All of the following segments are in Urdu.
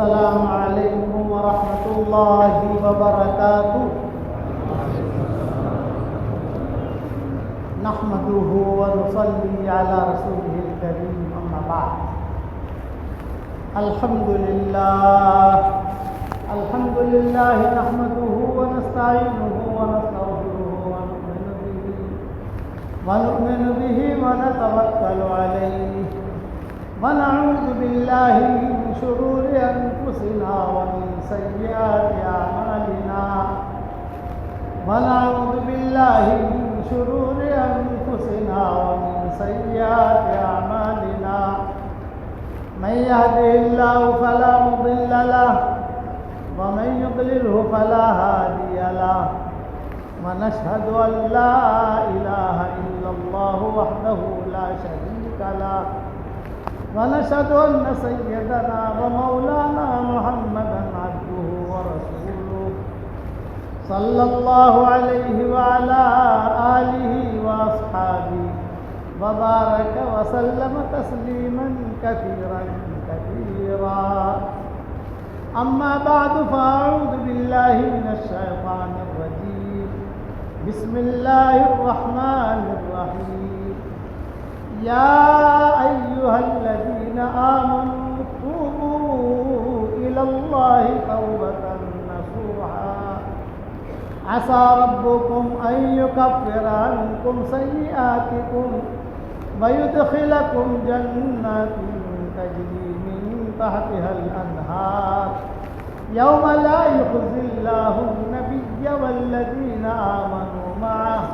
السلام علیکم ورحمۃ اللہ وبرکاتہ نحمده ونصلي على رسوله الكريم اما بعد الحمد لله نحمده ونستعينه ونستغفره ونؤمن به ونتوكل عليه ونعوذ بالله من شرور أنفسنا ومن سيئات أعمالنا من يهده الله فلا مضل له ومن يضلله فلا هادي له ونشهد أن لا إله إلا الله وحده لا شريك له ونشهد أن سيدنا ومولانا محمدا عبده ورسوله صلى الله عليه وعلى آله وأصحابه وبارك وسلم تسليما كثيرا أما بعد فأعوذ بالله من الشيطان الرجيم بسم الله الرحمن الرحيم يا أيها الذين آمنوا توبوا إلى الله توبة نصوحا عسى ربكم أن يكفر عنكم سيئاتكم ويدخلكم جنات تجري من تحتها الأنهار يوم لا يخزي الله النبي والذين آمنوا معه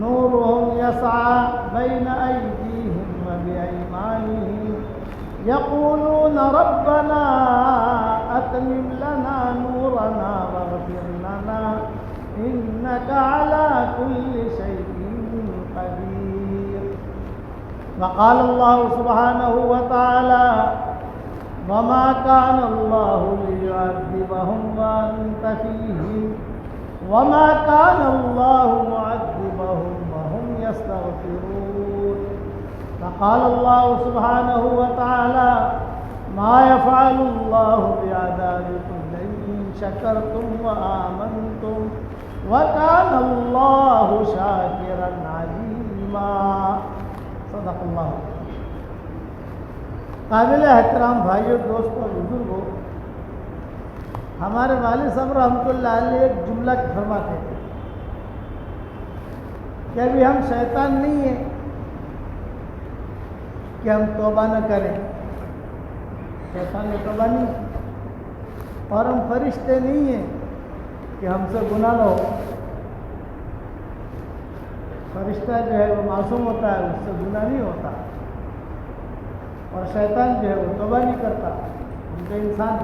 نورهم يسعى بين أيديهم وبأيمانهم يقولون ربنا أتمم لنا نورنا واغفر لنا إنك على كل شيء قدير. وقال الله سبحانه وتعالى وما كان الله ليعذبهم وأنت فيهم وما كان الله معذبهم وهم يستغفرون. فقال الله سبحانه وتعالى ما يفعل الله بعذابكم لئن شكرتم وآمنتم وكان الله شاكرا عليما. صدق اللہ. قابل احترام بھائیوں، دوستوں، بزرگوں، ہمارے والد صاحب رحمۃ اللہ علیہ ایک جملہ فرماتے تھے کہ ابھی ہم شیطان نہیں ہیں کہ ہم توبہ نہ کریں. شیطان نے توبہ نہیں کی. اور ہم فرشتے نہیں ہیں کہ ہم سے گناہ نہ ہو. فرشتہ جو ہے وہ معصوم ہوتا ہے، اس سے گناہ نہیں ہوتا. اور شیطان جو ہے وہ توبہ نہیں کرتا، ہم تو انسان.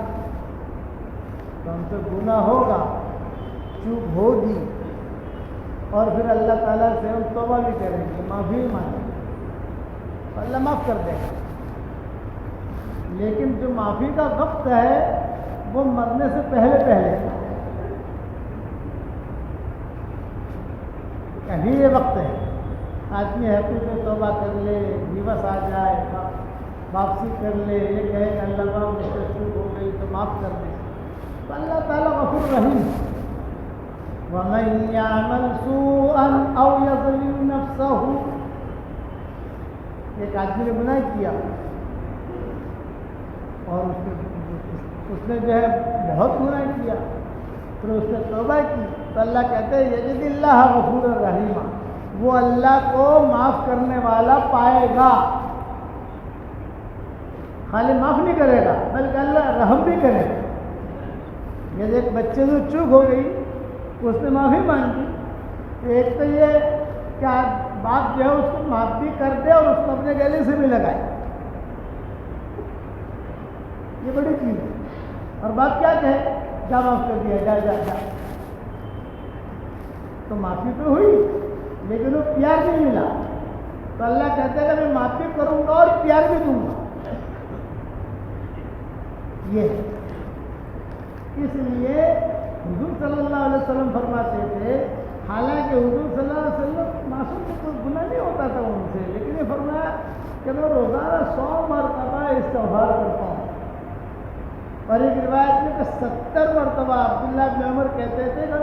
تو ہم سے گناہ ہوگا، چوک ہوگی، اور پھر اللہ تعالیٰ سے ہم توبہ بھی کریں گے، معافی مانگیں گے، اللہ معاف کر دے گا. لیکن جو معافی کا وقت ہے وہ مرنے سے پہلے ابھی یہ وقت ہے. آدمی ہیپی پہ توبہ کر لے، دیوس آ جائے، واپسی کر لے، یہ کہے کہ اللہ باپ مجھ سے چوک ہو گئی تو معاف کر دے، تو اللہ تعالیٰ غفور رحیم. وَمَن يَعْمَلْ سُوءًا أَوْ يَظْلِمْ نَفْسَهُ. ایک آدمی نے گناہ کیا اور اس نے جو ہے بہت گناہ کیا، پھر اس نے توبہ کی تو اللہ کہتے ہیں یجد اللہ غفور الرحیم، وہ اللہ کو معاف کرنے والا پائے گا. خالی معاف نہیں کرے گا بلکہ اللہ رحم بھی کرے گا. جیسے ایک بچے سے چوک ہو گئی، اس نے معافی مانگی، ایک تو یہ کہ باپ جو ہے اس کو معاف بھی کر دے اور اس کو اپنے گلے سے بھی لگائے، یہ بڑی چیز ہے. اور باپ کیا کہے، جا معاف کر دیا، جا جا جا. تو معافی تو ہوئی لیکن وہ پیار نہیں ملا. تو اللہ کہتے ہیں کہ میں معافی کروں گا اور پیار بھی دوں گا. یہ اس لیے حضور صلی اللہ علیہ وسلم فرماتے تھے، حالانکہ حضور صلی اللہ علیہ وسلم معصوم کو کوئی گناہ نہیں ہوتا تھا ان سے، لیکن یہ فرمایا کہ میں روزانہ 100 مرتبہ استغفار کرتا ہوں. اور ایک روایت میں کہ 70 مرتبہ عبداللہ بن عمر کہتے تھے کہ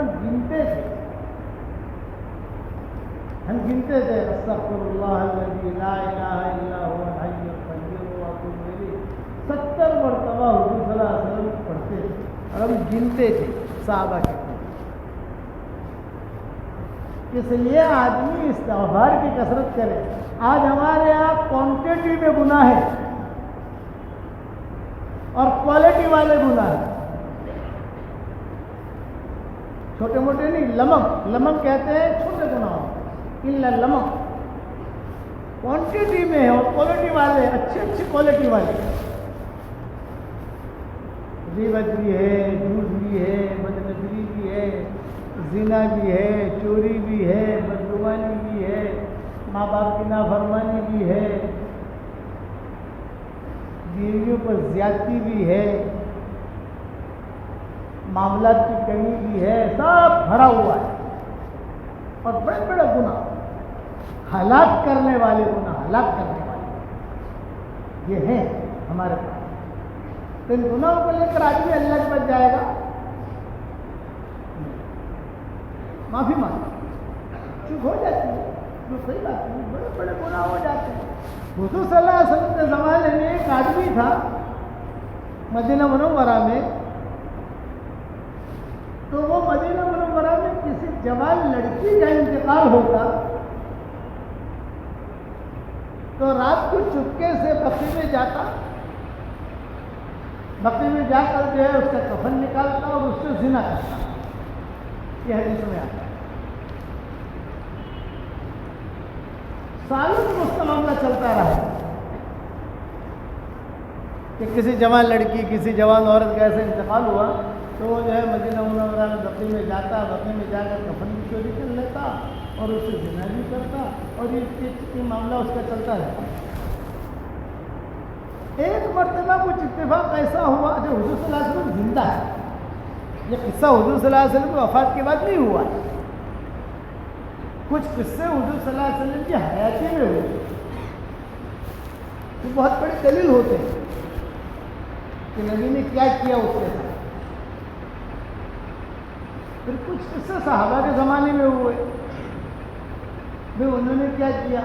ہم گنتے تھے استغفر اللہ الذی لا الہ الا هو الحی القیوم واتوب الیہ 70 مرتبہ حضور صلی اللہ علیہ وسلم پڑھتے تھے اور ہم گنتے تھے صحابہ کے. اس لیے آدمی استغفار کی کثرت کرے. آج ہمارے یہاں کوانٹٹی میں گناہ ہے اور کوالٹی والے گناہ ہیں. چھوٹے موٹے نہیں، لمک کہتے ہیں چھوٹے گناہ الا لمک. کوانٹٹی میں ہے اور کوالٹی والے اچھی کوالٹی والے. غیبت بھی ہے، جھوٹ بھی ہے، بدنظری بھی ہے، زنا بھی ہے، چوری بھی ہے، بدگمانی بھی ہے، ماں باپ کی نافرمانی بھی ہے، بیویوں پر زیادتی بھی ہے، معاملات کی کمی بھی ہے. سب بھرا ہوا ہے اور بڑے بڑے گناہ، ہلاک کرنے والے یہ ہیں ہمارے پاس. تو ان گناہوں کو لے کر آدمی اللہ کے پاس جائے گا، معافی مانگے، چپ ہو جاتی ہے. جو صحیح بات ہے، بڑے بڑے گناہ ہو جاتے ہیں. حضور صلی اللہ علیہ وسلم کے زمانے میں ایک آدمی تھا مدینہ منورہ میں. تو وہ مدینہ منورہ میں کسی جوان لڑکی کا انتقال ہوتا تو رات کو چپکے سے بقی میں جاتا، بقی میں جا کر جو ہے اس کا کفن نکالتا اور اس سے زنا کرتا. یہ حدیث میں آتا ہے. سالوں تک اس کا معاملہ چلتا رہا کہ کسی جوان لڑکی، کسی جوان عورت کا ایسے انتقال ہوا تو وہ جو ہے مدینہ منورہ میں بقی میں جاتا، بقی میں جا کر کفن بھی چوری کر لیتا اور اس سے زنا بھی کرتا اور یہ معاملہ اس کا چلتا رہتا. ایک مرتبہ کچھ اتفاق ایسا ہوا جو حضور صلی اللہ علیہ وسلم زندہ ہے. یہ قصہ حضور صلی اللہ علیہ وسلم کی وفات کے بعد نہیں ہوا. کچھ قصے حضور صلی اللہ علیہ وسلم کی حیاتی میں ہوئے تو بہت بڑی دلیل ہوتے ہیں کہ نبی نے کیا کیا اس کے ساتھ. پھر کچھ قصے صحابہ کے زمانے میں ہوئے، پھر انہوں نے کیا کیا،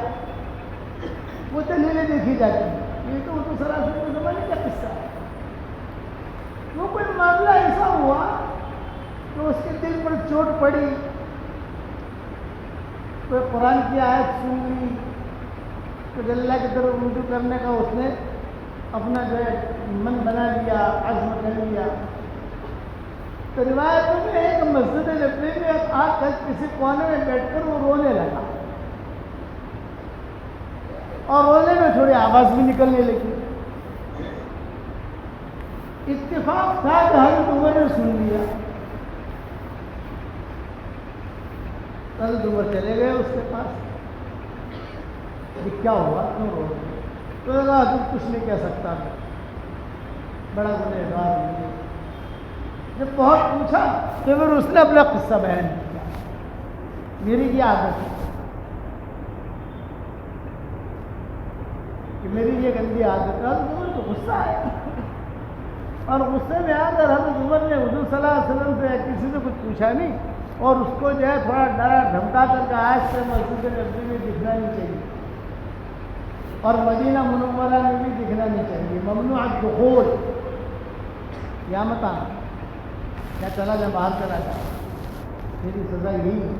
وہ دلیلیں دیکھی جاتی ہیں. یہ تو حضور صلی اللہ علیہ وسلم کے زمانے کا قصہ ہے. وہ کوئی معاملہ ایسا ہوا کہ اس کے دل پر چوٹ پڑی، کوئی قرآن کی آیت سن لی، تو اللہ کی طرف رجوع کرنے کا اس نے اپنا جو ہے من بنا لیا، عزم کر لیا. تو روایتوں میں ایک مسجد نبوی میں آ کر کسی کونے میں بیٹھ کر وہ رونے لگا اور رونے میں تھوڑی آواز بھی نکلنے لگی. اتفاق تھا کہ حضرت عمر نے سن لیا. حضرت عمر چلے گئے اس کے پاس، کیا ہوا، کیوں رو رہے؟ تو لگا حضرت کچھ نہیں کہہ سکتا، بڑا گنہگار ہوں. جب بہت پوچھا تو پھر اس نے اپنا قصہ بیان کیا. میری یہ عادت ہے کہ میری یہ گندی عادت ہے. حضرت عمر کو غصہ آیا اور غصے میں آ کر حضرت عمر نے حضور صلی اللہ علیہ وسلم سے کسی سے کچھ پوچھا نہیں اور اس کو جو ہے تھوڑا ڈرا دھمکا کر کے آج سے مسجد نبوی میں دکھنا نہیں چاہیے اور مدینہ منورہ میں بھی دکھنا نہیں چاہیے. ممنوع الدخول، یا مت آنا، یا چلا جا، باہر چلا جا، میری سزا یہی ہے.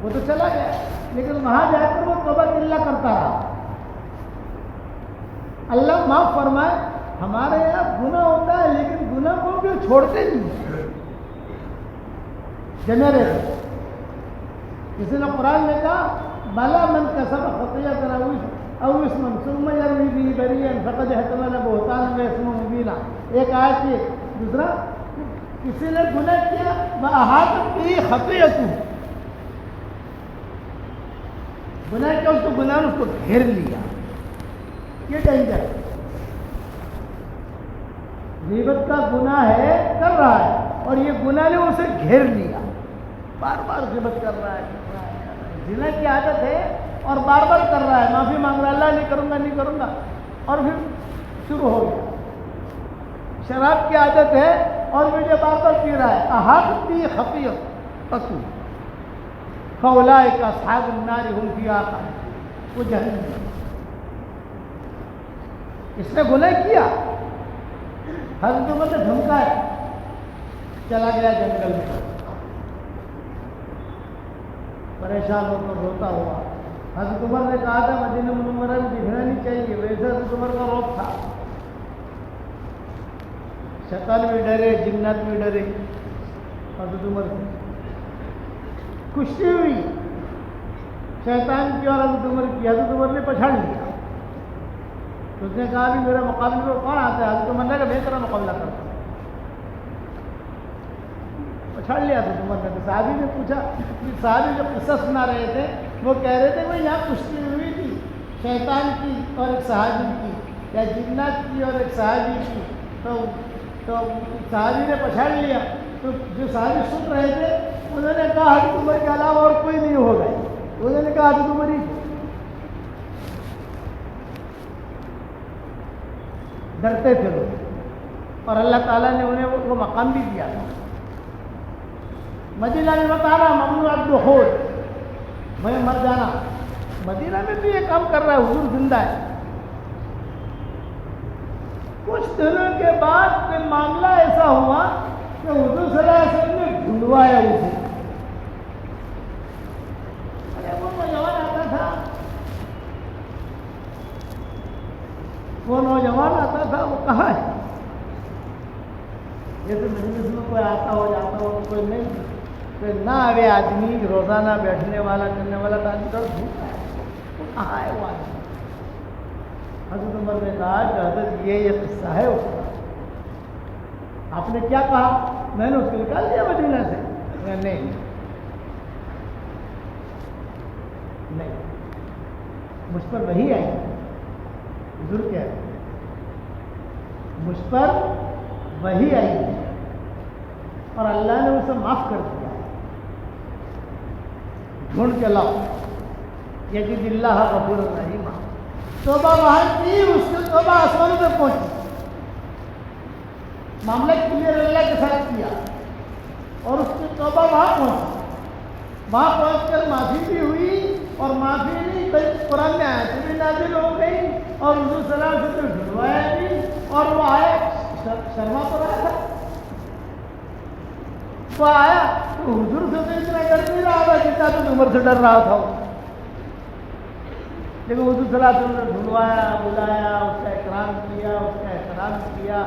وہ تو چلا گیا لیکن وہاں جا کر وہ توبہ اللہ کرتا رہا. اللہ معاف فرمائے. ہمارے یہاں گناہ ہوتا ہے لیکن گناہ کو بھی چھوڑتے نہیں، جمے رہتے. کسی نے قرآن میں کہا بلا من کسب خطیئۃ او اسما ثم یرمی به بریئا فقد احتمل بہتانا و اثما مبینا. ایک آیت یہ. دوسرا، کسی نے گناہ کیا واحاطت به خطیئۃہ، گناہ کیا، اس کو گناہ نے اس کو گھیر لیا. یہ ڈینجر ہے. غیبت کا گناہ ہے، کر رہا ہے اور یہ گناہ نے اسے گھیر لیا، بار بار غیبت کر رہا ہے. زنا کی عادت ہے اور بار بار کر رہا ہے، معافی مانگ رہا ہے، اللہ نہیں کروں گا نہیں کروں گا، اور پھر شروع ہو گیا. شراب کی عادت ہے اور مجھے بار بار پی رہا ہے. احاطتی خطیئۃ فاولئک اصحاب النار هم فیہا خالدون. وہ جہنم. اس نے گناہ کیا. حضرت عمر نے دھمکایا, چلا گیا جنگل میں, پریشان ہو کر روتا ہوا. حضرت عمر نے کہا تھا مدینہ منورہ میں دکھنا نہیں چاہیے. ویسے حضرت عمر کا روپ تھا. شیطان بھی ڈرے, جنات بھی ڈرے. حضرت عمر کی کشتی ہوئی شیطان کی اور حضرت عمر کی. حضرت عمر نے پچھاڑ لیا. تو اس نے کہا بھی میرے مقابلے میں کون آتا ہے؟ حضرت عمر نے کہا میں تیرا مقابلہ کرتا ہوں. پچھاڑ لیا حضرت عمر نے. صحابی نے پوچھا, صحابی جو قصہ سنا رہے تھے وہ کہہ رہے تھے وہ یہاں کشتی ہوئی تھی شیطان کی اور ایک صحابی کی, یا جنات کی اور ایک صحابی کی. تو صحابی نے پچھاڑ لیا. تو جو صحابی سن رہے تھے انہوں نے کہا حضرت عمر کے علاوہ اور کوئی نہیں ہوگا. انہوں نے کہا حضرت عمر ہی تھے. ڈرتے تھے لوگ, اور اللہ تعالیٰ نے انہیں وہ مقام بھی دیا تھا. مدینہ میں بتا رہا ممنوع الدخول, میں مر جانا. مدینہ میں بھی یہ کام کر رہا ہے, حضور زندہ ہے. کچھ دنوں کے بعد کوئی معاملہ ایسا ہوا کہ حضور صلی اللہ علیہ وسلم نے ڈھونڈوایا اسے. ارے وہ نوجوان آتا تھا, وہ نوجوان آتا تھا, وہ کہاں ہے؟ جیسے مجلس میں کوئی آتا ہو جاتا ہو, کوئی نہیں, کوئی نہ آوے آدمی روزانہ بیٹھنے والا کرنے والا آدمی تو بھوکا ہے, وہ کہاں ہے وہ آدمی؟ حضرت عمر نے کہا کہ حضرت یہ قصہ ہے اس کا. آپ نے کیا کہا؟ میں نے اس کو نکال دیا مدینہ سے. نہیں, مجھ پر وہی آئی. حضور کیا ہے, مجھ پر وہی آئی اور اللہ نے اسے معاف کر دیا. ڈھونڈ کے لاؤ, یجد اللہ غفور الرحیم. توبہ وہاں کی, اس کی توبہ آسمانوں پہ پہنچی. معاملہ کلیئر اللہ کے ساتھ کیا اور اس کی توبہ وہاں پہنچی. وہاں پہنچ کر معافی بھی ہوئی, اور معافی نہیں بلکہ قرآن میں آیتیں بھی نازل ہو گئی, اور حضور صلی اللہ علیہ وسلم نے ڈھونڈوایا بھی, اور وہ آیا شرما پر آیا تھا. وہ آیا تو حضور سے تو اتنا ڈر نہیں رہا تھا جتنا تو عمر سے ڈر رہا تھا. لیکن حضور صلی اللہ علیہ وسلم نے ڈھونڈوایا, بلایا, اس کا اکرام کیا, اس کا احترام کیا,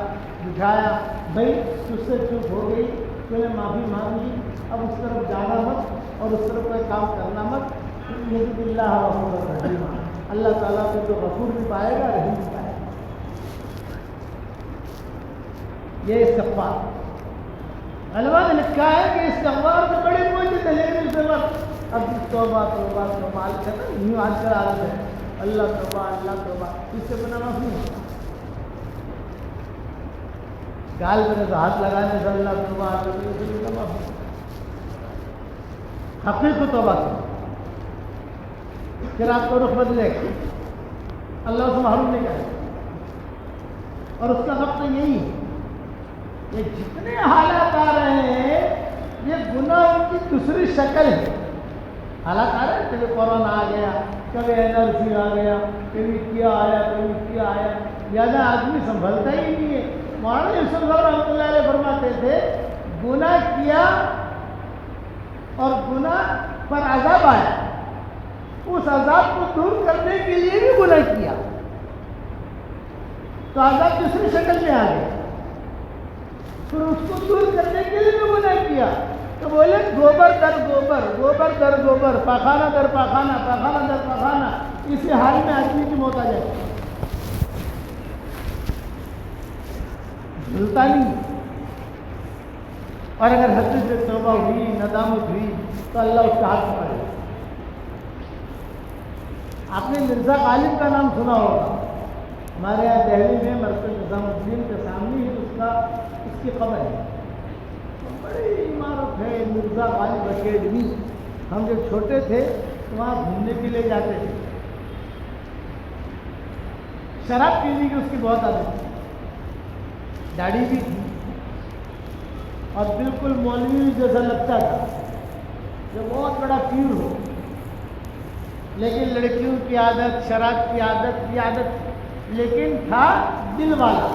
بٹھایا. بھائی تجھ سے چپ ہو گئی, تو نے معافی مانگی, اب اس طرف جانا مت اور اس طرف کوئی کام کرنا مت. یجد اللہ غفور الرحیم. اللہ تعالیٰ کو جو غفور بھی پائے گا, رحیم بھی پائے گا. یہ استغفار علماء نے لکھا ہے کہ استغفار سے بڑی کوئی دلیل سے وقت اب توبہ توبہ توبہ یوں آج کل عادت ہے, اللہ توبہ اللہ توبہ, اس سے بنا معاف نہیں ہوتا. گال میں تو ہاتھ لگانے سے اللہ توبہ اللہ سے بنا معاف نہیں ہوتا. حقیقت توبہ سے پھر آپ کو رخ بدلے گا, اللہ اس محروم نہیں کرے گا. اور اس کا وقت یہی ہے. یہ جتنے حالات آ رہے ہیں یہ گناہ کی دوسری شکل ہے. حالات آ رہے ہیں, کبھی کورونا آ گیا, کبھی NRC آ گیا, کبھی کیا آیا, کبھی کیا آیا, زیادہ آدمی سنبھلتا ہی نہیں ہے. مولانا یوسف صاحب رحمۃ اللہ علیہ فرماتے تھے گناہ کیا اور گناہ پر عذاب آیا, اس عذاب کو دور کرنے کے لیے بھی گناہ کیا تو عذاب دوسری شکل میں آ گیا. پھر اس کو دور کرنے کے لیے بھی گناہ کیا تو بولے گوبر در گوبر, گوبر در گوبر, پاخانہ در پاخانہ, پاخانہ در پاخانہ. اسی حال میں آدمی کی موت آ جائے, جھلتا نہیں. اور اگر حد سے توبہ ہوئی, ندامت ہوئی تو اللہ اس کا ہاتھ پکڑے. آپ نے مرزا غالب کا نام سنا ہوگا, ہمارے یہاں دہلی میں مرکز نظام الدین کے سامنے ہی اس کی قبر ہے. بڑی عمارت ہے مرزا غالب اکیڈمی. ہم جب چھوٹے تھے تو وہاں گھومنے کے لیے جاتے تھے. شراب پینے کی اس کی بہت عادت تھی، داڑھی بھی تھی اور بالکل مولوی جیسا لگتا تھا جو بہت بڑا پیر ہو، لیکن لڑکیوں کی عادت، شراب کی عادت، لیکن تھا دل والا،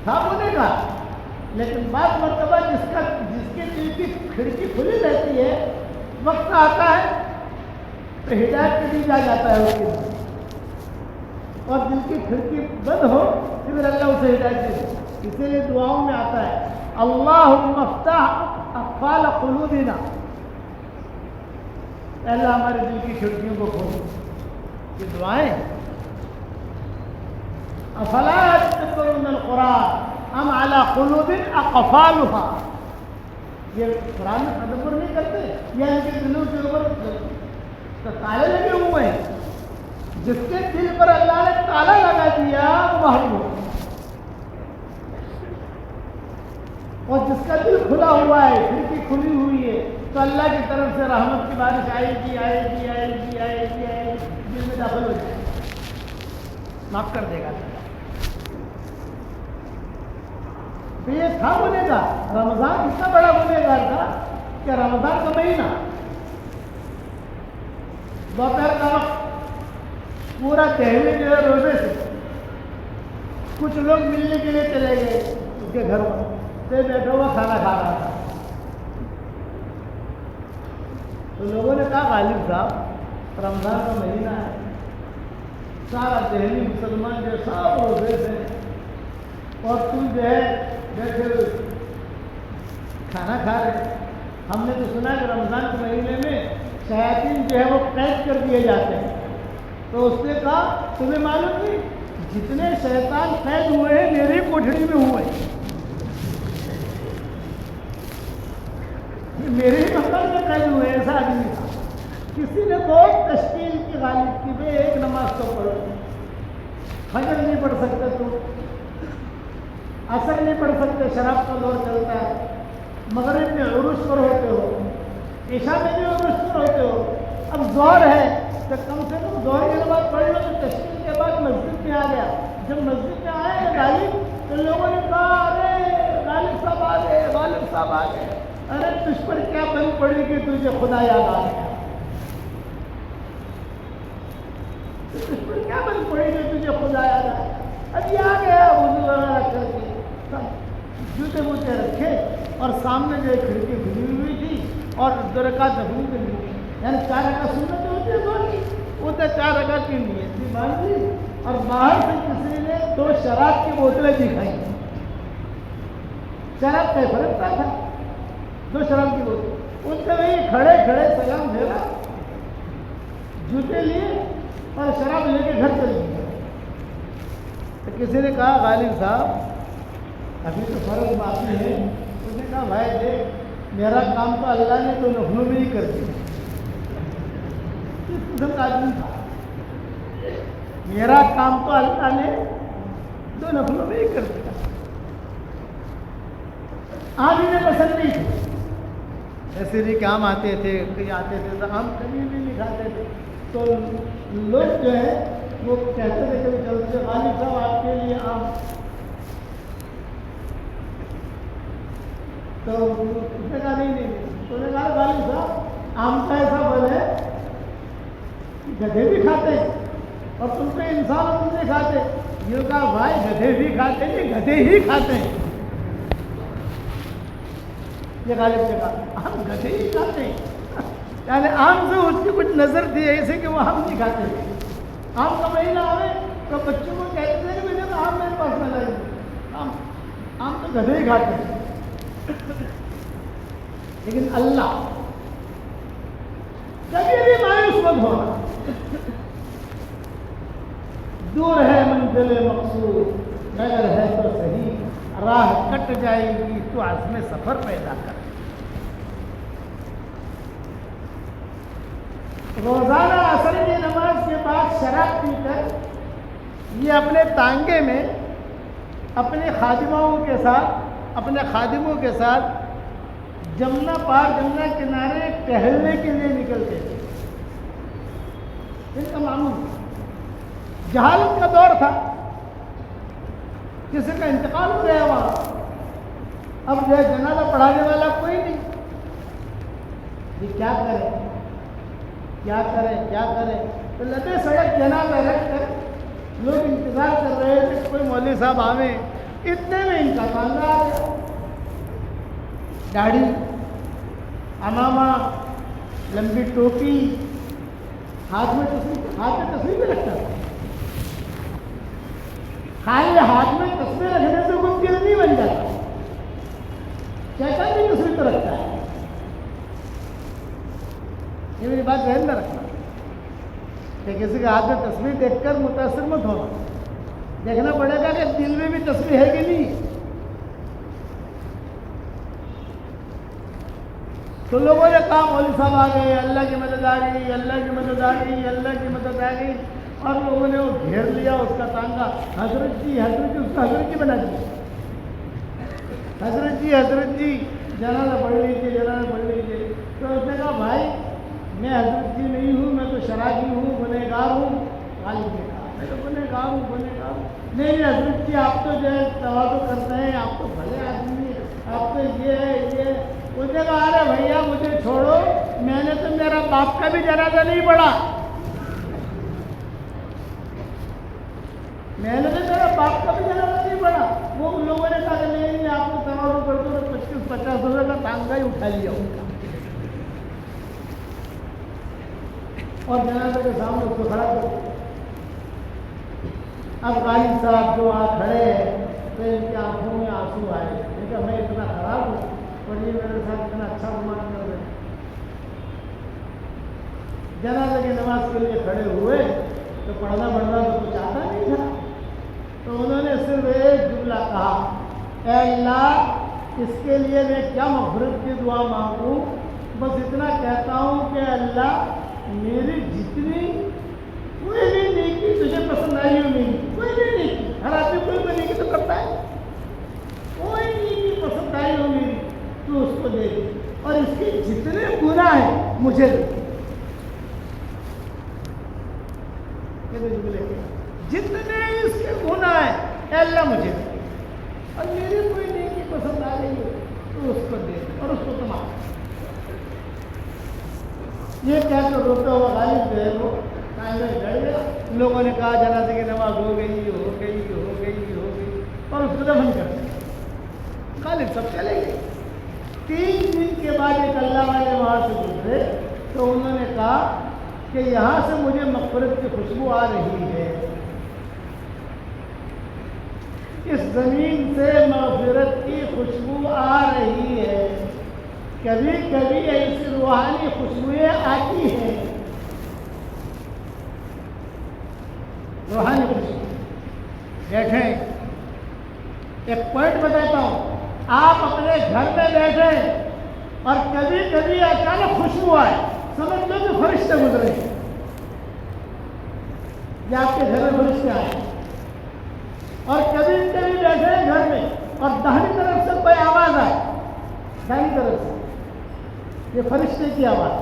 تھا ہونے کا، لیکن بعض مرتبہ جس کے دل کی کھڑکی کھلی رہتی ہے، وقت آتا ہے تو ہدایت کے لیے جا جاتا ہے اس کے دل، اور دل کی کھڑکی بند ہو تو پھر اللہ اسے ہدایت دے، اسی لیے دعاؤں میں آتا ہے اللہم افتح اقفال قلوبنا، اللہ ہمارے دل کی کھڑکیوں کو کھول، یہ دعائیں افلا یتدبرون القرآن ام علی قلوب اقفالها، یہ قرآن میں تدبر نہیں کرتے یا ان کے دلوں کے اوپر تالے لگے ہوئے ہیں؟ جس کے دل پر اللہ نے تالا لگا دیا وہ محروم ہو، اور جس کا دل کھلا ہوا ہے، کھڑکی کھلی ہوئی ہے، تو اللہ کی طرف سے رحمت کی بارش آئے گی، دل میں داخل ہو جائے، معاف کر دے گا۔ تو یہ تھا گنہگار کا رمضان، اتنا بڑا گنہگار تھا کہ رمضان کا مہینہ، دوپہر کا وقت، پورا دہلی جو ہے روزے سے، کچھ لوگ ملنے کے لیے چلے گئے اس کے گھر سے، بیٹھا ہوا کھانا کھا رہا تھا، تو لوگوں نے کہا غالب صاحب رمضان کا مہینہ ہے، سارا دہلی مسلمان جو سب روزے سے، اور تم جو ہے بیٹھے ہوئے کھانا کھا رہے، ہم نے تو سنا کہ رمضان کے مہینے میں شیاطین جو ہے وہ قید کر دیے جاتے ہیں، تو اس نے کہا تمہیں معلوم نہیں جتنے شیطان قید ہوئے ہیں میری کوٹھڑی میں ہوئے ہیں، میرے ہی مکان میں قید ہوئے، ایسا آدمی تھا۔ کسی نے بہت تشکیل کی غالب کی بھائی ایک نماز تو پڑھو، فجر نہیں پڑھ سکتے تو عصر نہیں پڑھ سکتے، شراب کا دور چلتا ہے، مغرب میں عروج پر ہوتے ہو، عشاء میں بھی عروج پر ہوتے ہو، اب ظہر ہے تو کم سے کم ظہر کی نماز پڑھ لو، تو تشکیل کے بعد مسجد میں آ گیا، جب مسجد میں آئے غالب تو لوگوں نے کہا ارے غالب صاحب آ گئے، غالب صاحب آ گئے، ارے تجھ پر کیا بن پڑی کہ تجھے خدا یاد آ گیا، تجھ پر کیا بن پڑی کہ تجھے خدا یاد آ گیا، ابھی آ گیا وضو وغیرہ کر کے جوتے بوتے رکھے، اور سامنے جو کھڑکی کھلی ہوئی تھی اور 2 رکعت نفل کے لیے، یعنی 4 رکعت سنت ہوتی ہے زور کی، وہ تو 4 رکعت کی نیت بھی باندھ لی، اور باہر سے کسی نے 2 شراب کی بوتلیں دکھائی، شراب کا فرق تھا، 2 شراب کی بوتل، ان سے وہی کھڑے کھڑے سلام پھیرا، جوتے لیے اور شراب لے کے گھر چل گئے۔ تو کسی نے کہا غالب صاحب ابھی تو فرض باقی ہے، اس نے کہا بھائی دیکھ میرا کام تو اللہ نے تو نفلوں میں ہی کر دیا، کس قسم کا آدمی تھا، میرا کام تو اللہ نے 2 نفلوں میں ہی کر دیا، آج انہیں پسند نہیں تھے، ایسے نہیں کہ آم آتے تھے کہیں آتے تھے تو آم کبھی بھی نہیں کھاتے تھے، تو لوگ جو ہے وہ کہتے تھے کبھی چلتے غالب صاحب آپ کے لیے آم، تو اس نے کہا نہیں، تو نے کہا غالب صاحب آم کا ایسا بل ہے گدھے بھی کھاتے ہیں اور تم تو انسان تم نہیں کھاتے، یہ کہا بھائی گدھے بھی کھاتے ہیں، گدھے ہی کھاتے ہیں، یہ غالب نے کہا ہم گدھے ہی کھاتے ہیں، یعنی آم سے اس کی کچھ نظر تھی ایسے کہ وہ ہم نہیں کھاتے تھے، آم کا مہینہ آئے تو بچوں کو کہتے تھے کہ مجھے تو آم میرے پاس نہ لگے، آم تو گدھے ہی کھاتے ہیں، لیکن اللہ کبھی بھی مایوس مت ہونا، دور ہے منزل مقصود مگر ہے تو صحیح، راہ کٹ جائے گی تو عزم سفر پیدا کر، روزانہ عصر کی نماز کے بعد شراب پی کر یہ اپنے تانگے میں اپنے خادموں کے ساتھ جمنا پار جمنا کنارے ٹہلنے کے لیے نکلتے تھے، ان کا معمول جہالت کا دور تھا، کسی کا انتقال ہو گیا وہاں، اب جو ہے جنازہ پڑھانے والا کوئی نہیں، یہ کیا کرے کیا کرے کیا کرے؟ تو لبے سڑک جنازہ رکھ کر لوگ انتظار کر رہے تھے کہ کوئی مولوی صاحب آویں، اتنے میں ان کا تانگا آ گیا، داڑھی، امامہ، لمبی ٹوپی، ہاتھ میں تصویر بھی رکھتا تھا، خالی ہاتھ میں تصویر رکھنے سے کوئی پیر نہیں بن جاتا، شیطان بھی تصویر تو رکھتا ہے، یہ میری بات ذہن میں رکھنا کہ کسی کے ہاتھ میں تصویر دیکھ کر متاثر مت ہونا، دیکھنا پڑے گا کہ دل میں بھی تصویر ہے کہ نہیں۔ تو لوگوں نے کہا مولوی صاحب آ گئے، اللہ کی مدد آ گئی، اللہ کی مدد آ گئی، اللہ کی مدد آ گئی، اور لوگوں نے وہ گھیر لیا اس کا تانگا، حضرت جی اس کو حضرت جی بنا دیا، حضرت جی جنازہ پڑھ لیجیے۔ تو اس نے کہا بھائی میں حضرت جی نہیں ہوں، میں تو شرابی ہوں، گنہگار ہوں۔ غالب نے کہا میں تو گنہگار ہوں۔ نہیں حضرت جی آپ تو جو ہے تواضع کرتے ہیں، آپ تو بھلے آدمی ہیں، آپ تو یہ ہے۔ اس نے کہا ارے بھیا مجھے چھوڑو، میں نے تو میرا باپ کا بھی جنازہ نہیں پڑھا، میں نے تو میرا باپ کا بھی جنازہ نہیں پڑھا۔ وہ لوگوں نے کہا کہ نہیں آپ کو تواضع کرتے ہو، 25-50 روپے کا تانگا ہی اٹھا لیا ان کا، اور جنازے کے سامنے اس کو کھڑا کر دیا۔ اب غالب صاحب جو وہاں کھڑے ہیں تو ان کی آنکھوں میں آنسو آئے، کیونکہ میں اتنا خراب ہوں اور یہ میرے ساتھ اتنا اچھا گمان کر رہے ہیں۔ جنازے کی نماز کے لیے کھڑے ہوئے تو پڑھنا تو کچھ آتا نہیں تھا، تو انہوں نے صرف ایک جملہ کہا، اے اللہ اس کے لیے میں کیا مغفرت کی دعا مانگوں، بس اتنا کہتا ہوں کہ اللہ میری جتنی کوئی بھی نیکی تجھے پسند آئی ہو، میری کوئی بھی نیکی، ہر آدمی کوئی نیکی تو کرتا ہے، کوئی نیکی پسند آئی ہو میری تو اس کو دے دے، اور اس کے جتنے گناہ ہیں مجھے دے، جتنے اس کے گناہ ہیں اے اللہ مجھے دے، اور میری کوئی نیکی پسند آ رہی ہے تو اس کو دے اور اس کو تمام۔ یہ کہہ کر روتا ہوا غالب جو ہے وہ کائنہ گڑ گیا۔ لوگوں نے کہا جنازے کی نماز ہو گئی اور اس کو دفن کر دیا، غالب سب چلے گئے۔ 3 دن کے بعد ایک اللہ والے وہاں سے گزرے تو انہوں نے کہا کہ یہاں سے مجھے مغفرت کی خوشبو آ رہی ہے، اس زمین سے مغفرت کی خوشبو آ رہی ہے، کبھی کبھی ایسی روحانی خوشبوئیں آتی ہیں، روحانی خوشبو۔ بیٹھیں، ایک پوائنٹ بتاتا ہوں، آپ اپنے گھر میں بیٹھیں اور کبھی کبھی اچانک خوشبو آئے، سمجھ لو کہ فرشتے گزرے یا آپ کے گھر میں فرشتے آئے، اور کبھی کبھی بیٹھے گھر میں اور داہنی طرف سے کوئی آواز آئے، داہنی طرف سے یہ فرشتے کی آواز،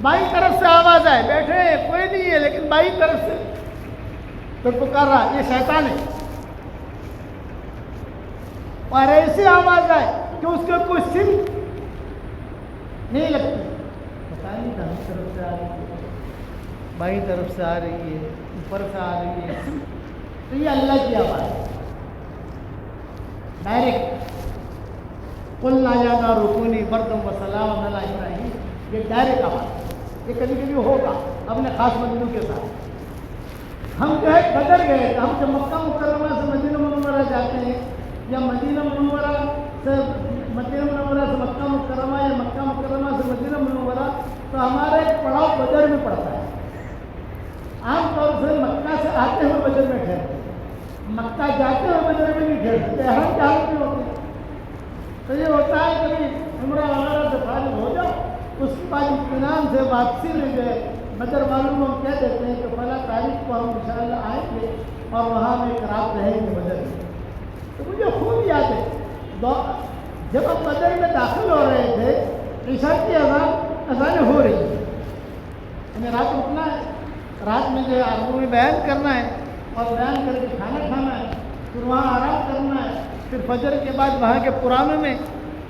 بائیں طرف سے آواز آئے، بیٹھے کوئی نہیں ہے لیکن بائیں طرف سے تو پکار رہا، یہ شیطان ہے، اور ایسی آواز آئے کہ اس کے کوئی سم نہیں لگتی، پتہ نہیں داہنی طرف سے آ رہی ہے، بائیں طرف سے آ رہی ہے، اوپر سے آ رہی ہے، تو یہ اللہ کی آواز ہے، ڈائریکٹ قُلْنَا يَا نَارُ كُونِي بَرْدًا وَسَلَامًا عَلَىٰ إِبْرَاهِيمَ، یہ ڈائریکٹ آواز، یہ کبھی کبھی ہوگا اپنے خاص مدعو کے ساتھ۔ ہم جو ہے بدر گئے تھے، ہم جب مکہ مکرمہ سے مدینہ منورہ جاتے ہیں یا مدینہ منورہ سے مکہ مکرمہ یا مکہ مکرمہ سے مدینہ منورہ، تو ہمارا ایک پڑاؤ بدر میں پڑتا ہے۔ عام طور سے مکہ سے آتے ہوئے بدر میں ٹھہرتے ہیں، مکہ جاتے ہوئے بدر میں نہیں ٹھہرتے، احرام کے حالت میں ہوتے ہیں۔ تو یہ ہوتا ہے کبھی عمرہ وغیرہ سے فارغ ہو جاؤ، اس کے بعد اطمینان سے واپسی میں گئے بدر والوں کو ہم کہہ دیتے ہیں کہ فلاں تاریخ کو ہم انشاءاللہ آئیں گے اور وہاں میں ایک رات رہیں گے بدر میں۔ تو مجھے خوب یاد ہے جب ہم بدر میں داخل ہو رہے تھے، عشاء کی اذانیں ہو رہی ہیں، انہیں رات اٹھنا ہے، رات میں جو ہے عربوں میں بیان کرنا ہے اور بیان کر کے کھانا کھانا ہے، پھر وہاں آرام کرنا ہے، پھر فجر کے بعد وہاں کے پرانوں میں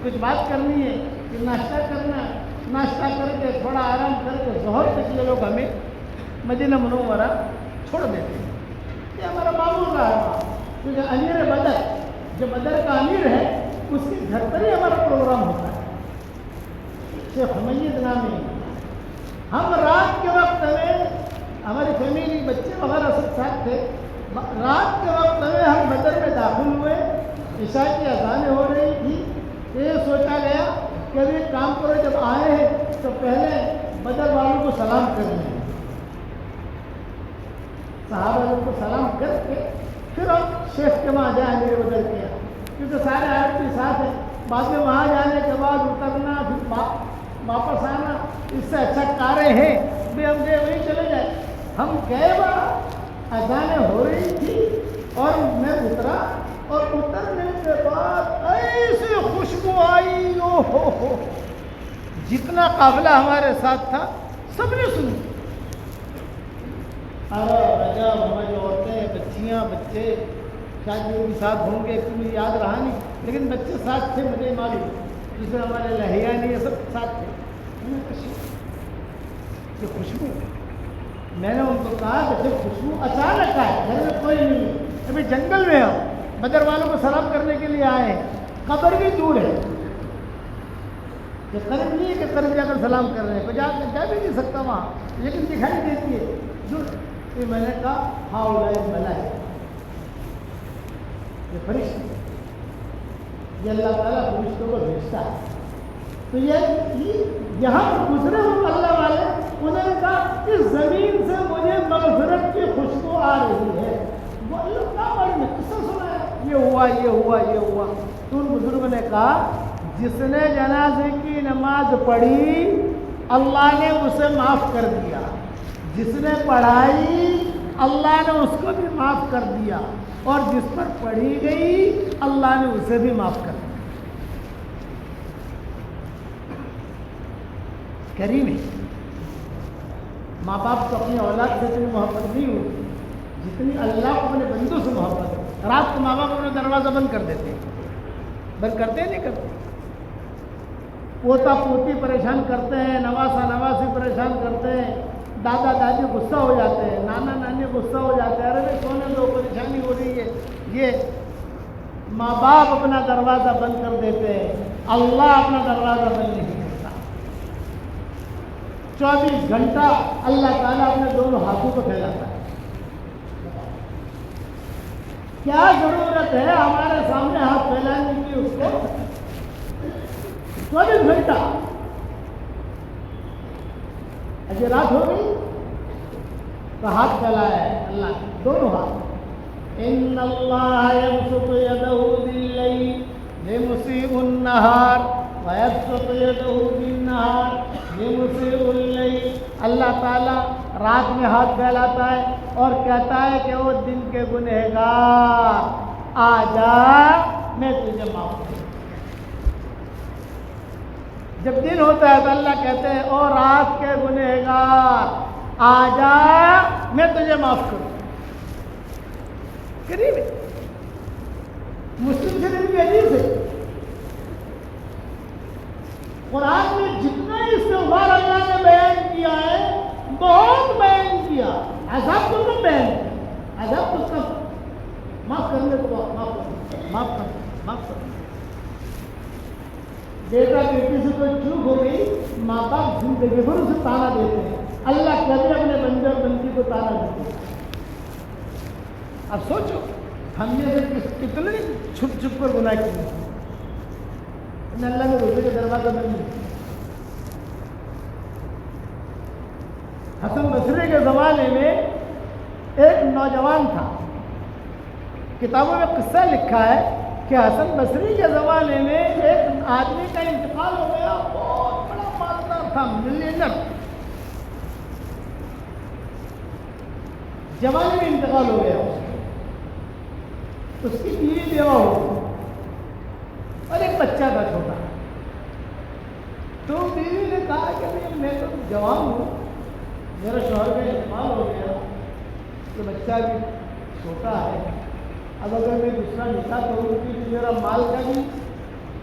کچھ بات کرنی ہے، پھر ناشتہ کرنا ہے، ناشتہ کر کے تھوڑا آرام کر کے ظہر تک یہ لوگ ہمیں مدینہ منورہ چھوڑ دیتے ہیں۔ یہ ہمارا معمول رہا ہے، کیونکہ امیر بدر جو بدر کا امیر ہے اس کے گھر پر ہی ہمارا پروگرام ہوتا ہے۔ شیخ حمید نامی ہم رات کے وقت میں ہماری فیملی بچے وغیرہ سب ساتھ تھے، رات کے وقت میں ہم بدر میں داخل ہوئے، عشاء کی اذانیں ہو رہی تھی، یہ سوچا گیا کہ ابھی کام کرو، جب آئے ہیں تو پہلے بدر والوں کو سلام کریں گے، صحابہ لوگ کو سلام کر کے پھر ہم شیخ کے وہاں جائیں گے بدر کیا، کیونکہ سارے آدمی ساتھ ہیں، بعد میں وہاں جانے کے بعد اترنا پھر واپس آنا، اس سے اچھا کاریں ہیں بھی ہم گئے وہیں چلے جائیں۔ ہم گئے وہاں اذانیں ہو رہی تھی اور میں اترا، اور اترنے کے بعد ایسی خوشبو آئی، او ہو، جتنا قافلہ ہمارے ساتھ تھا سب نے سنی۔ ارے رجب ہماری عورتیں، بچیاں، بچے شاید وہ بھی ساتھ ہوں گے، مجھے یاد رہا نہیں، لیکن بچے ساتھ تھے، مجھے معلوم، جس میں ہمارے لہیانی سب ساتھ تھے۔ یہ خوشبو، میں نے ان کو کہا کہ جب خوشبو اچانک آئے، گھر میں کوئی نہیں ہے، ابھی جنگل میں ہم بدر والوں کو سلام کرنے کے لیے آئے ہیں، قبر بھی دور ہے، یہ قریب نہیں ہے کہ قریب جا کر سلام کر رہے ہیں، جا بھی نہیں سکتا وہاں، لیکن دکھائی دیتی ہے دور۔ یہ میں نے کہا ہاؤلائے ملائکہ، یہ فرشتے، یہ اللہ تعالیٰ فرشتوں کو بھیجتا ہے۔ تو یہ یہاں گزرے ہوئے اللہ والے، انہوں نے کہا اس زمین سے مجھے مغفرت کی خوشبو آ رہی ہے۔ وہ اللہ کا بڑی میں قصہ سنا ہے، یہ ہوا یہ ہوا یہ ہوا۔ تو ان بزرگوں نے کہا جس نے جنازے کی نماز پڑھی اللہ نے اسے معاف کر دیا، جس نے پڑھائی اللہ نے اس کو بھی معاف کر دیا، اور جس پر پڑھی گئی اللہ نے اسے بھی معاف کر دیا۔ کریم ہے۔ ماں باپ کو اپنی اولاد سے اتنی محبت نہیں ہوتی جتنی اللہ کو اپنے بندوں سے محبت ہے۔ رات کو ماں باپ اپنا دروازہ بند کر دیتے ہیں، بند کرتے ہیں نہیں کرتے، پوتا پوتی پریشان کرتے ہیں، نواسا نواسی پریشان کرتے ہیں، دادا دادی غصہ ہو جاتے ہیں، نانا نانی غصہ ہو جاتے ہیں، ارے بھائی سونے دو، پریشانی ہو رہی ہے۔ یہ ماں باپ اپنا دروازہ بند کر دیتے ہیں، اللہ اپنا دروازہ بند نہیں کرتا۔ 24 گھنٹہ اللہ تعالیٰ اپنے دونوں ہاتھوں کو پھیلاتا ہے۔ کیا ضرورت ہے ہمارے سامنے ہاتھ پھیلانے کی اس کو؟ 24 گھنٹہ اجے رات ہو گئی تو ہاتھ پھیلایا ہے اللہ نے، دونوں ہاتھ۔ ان اللہ یبسط یدہ باللیل لمسیء النہار ویبسط یدہ بالنہار لمسیء اللیل۔ اللہ تعالیٰ رات میں ہاتھ پھیلاتا ہے اور کہتا ہے کہ وہ دن کے گنہگار آ جا، میں تجھے معاف کروں۔ جب دن ہوتا ہے تو اللہ کہتے ہیں او رات کے گنہگار آ جا، میں تجھے معاف کروں۔ قریب ہے، مسلم شریف کی حدیث ہے، قرآن میں جتنا استغفار اللہ نے بیان کیا ہے بہت بیان کیا، عذاب کو کم بیان کیا، عذاب کو کم، معاف کرنے کو معاف کر۔ بیٹا بیٹی سے کوئی چوک ہو گئی، ماں باپ زندگی بھر اسے تانا دیتے ہیں، اللہ کبھی اپنے بندے اور بندی کو تانا دیتے ہیں۔ اب سوچو ہم نے کتنے چھپ چھپ کر گناہ کیے، اللہ نے روزے کے دروازہ بند نہیں۔ حسن بصری کے زمانے میں ایک نوجوان تھا، کتابوں میں قصہ لکھا ہے کہ حسن بصری کے زمانے میں ایک آدمی کا انتقال ہو گیا، بہت بڑا مالدار تھا، ملینر، جوانی میں انتقال ہو گیا، اس کی بیوی بیوہ ہو گئی اور ایک بچہ تھا چھوٹا۔ تو بیوی نے کہا کہ میں تو جوان ہوں، میرا شوہر کا انتقال ہو گیا تو بچہ بھی چھوٹا ہے، اب اگر میں دوسرا نکاح کروں گی تو میرا مال کا بھی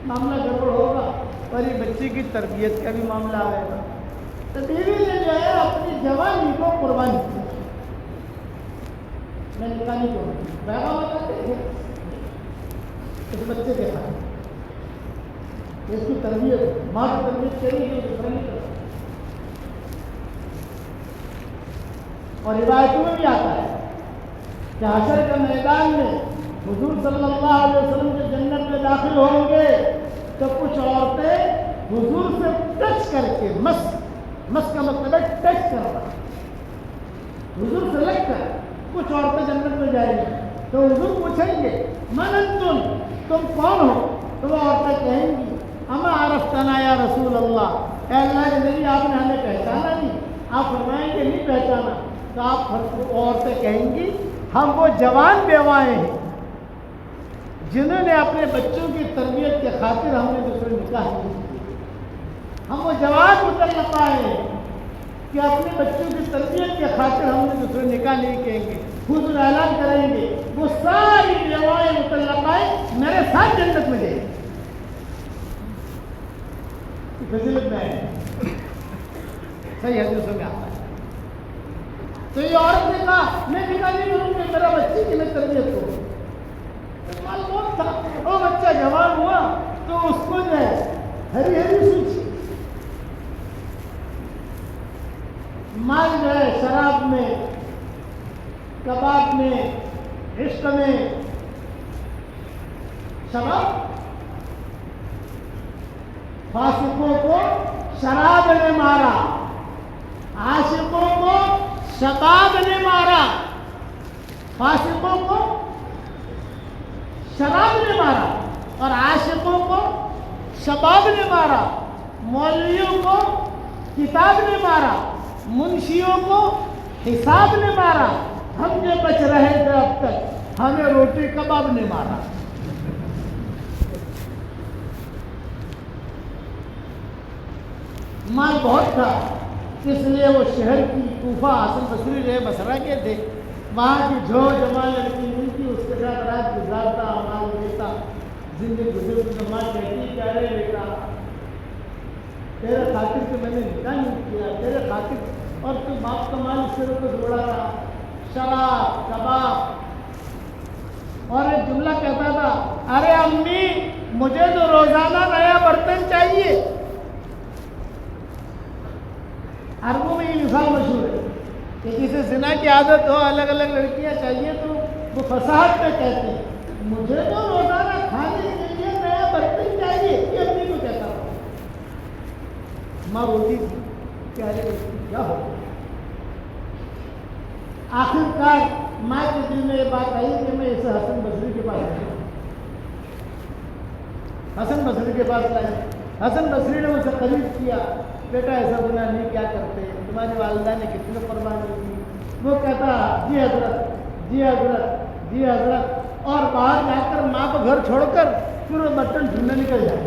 معاملہ گڑبڑ ہوگا اور یہ بچے کی تربیت کا بھی معاملہ آئے گا، تو بیوی نے جو ہے اپنی جوانی کو قربانی کی، میں نکاح نہیں کروں گی، پیغام بتاتے ہیں اس بچے کے ساتھ اس کی تربیت، ماں کی تربیت کریں گے دوسرا نہیں کرتا۔ اور روایتوں میں بھی آتا ہے کہ حشر کے میدان میں حضور صلی اللہ علیہ وسلم کے جنت میں داخل ہوں گے تو کچھ عورتیں حضور سے ٹچ کر کے مس کا مطلب ہے ٹچ کرنا، حضور سے لگ کر کچھ عورتیں جنت میں جائیں گی تو حضور پوچھیں گے من انتم، تم کون ہو؟ تو وہ عورتیں کہیں گی اما عرفتنا یا رسول اللہ، اے اللہ کے نبی آپ نے ہمیں پہچانا نہیں؟ آپ فرمائیں گے نہیں پہچانا، تو آپ عورتیں کہیں گی ہم وہ جوان بیوائیں ہیں جنہوں نے اپنے بچوں کی تربیت کے خاطر ہم نے دوسرے نکاح نہیں کیے، ہم وہ جوان مطلقہ ہیں کہ اپنے بچوں کی تربیت کے خاطر ہم نے دوسرے نکاح نہیں کہیں گے، حضور اعلان کریں گے وہ ساری بیوائیں مطلقائیں میرے ساتھ جنت میں جائیں گی۔ فضیلت میں ہے، صحیح حدیثوں میں آتا ہے۔ تو یہ عورت نے کہا میں نکاح نہیں کروں گی، میرا بچے کی میں تربیت کروں، معلوم تھا وہ بچہ جوان ہوا تو اس کو جو ہے ہری ہری سوچی، مال جو ہے شراب میں، کباب میں، عشق میں، شراب فاسقوں کو شراب نے مارا، عاشقوں کو شباب نے مارا، فاسقوں کو شراب نے مارا اور عاشقوں کو شباب نے مارا، مولویوں کو کتاب نے مارا، منشیوں کو حساب نے مارا، ہم جو بچ رہے تھے اب تک ہمیں روٹی کباب نے مارا۔ مال بہت تھا اس لیے وہ شہر کی کوفہ، حسن بصری جو ہے بصرہ کے تھے، وہاں کی جو جمال لڑکی ملتی اس کے ساتھ رات گزارتا، مال دیتا، زندگی گزرتی تو ماں کہتی کہ ارے بیٹا تیرے خاطر کہ میں نے نکاح نہیں کیا، تیرے خاطر، اور تو باپ کا مال اس سے کو جوڑا رہا، شراب کباب، اور ایک جملہ کہتا تھا ارے امی مجھے تو روزانہ نیا برتن چاہیے۔ عربوں میں یہ مثال مشہور ہے کہ کسی زنا کی عادت ہو، الگ الگ لڑکیاں چاہیے تو وہ فصاحت میں کہتے ہیں مجھے تو روزانہ کھانے کے لیے نیا برتن چاہیے، یہ اپنی کو کہتا ہوں۔ ماں روتی تھی کہ ارے کیا ہو، آخر کار ماں کے دل میں یہ بات آئی کہ میں اسے حسن بصری کے پاس لائے، حسن بصری کے پاس لائے، حسن بصری نے اسے قریب کیا، بیٹا ایسا گناہ نہیں کیا کرتے، تمہاری والدہ نے کتنے قربانی کی؟ وہ کہتا جی حضرت جی حضرت جی حضرت، اور باہر جا کر ماں کو گھر چھوڑ کر پھر وہ برتن ڈھونڈنے نکل جائے۔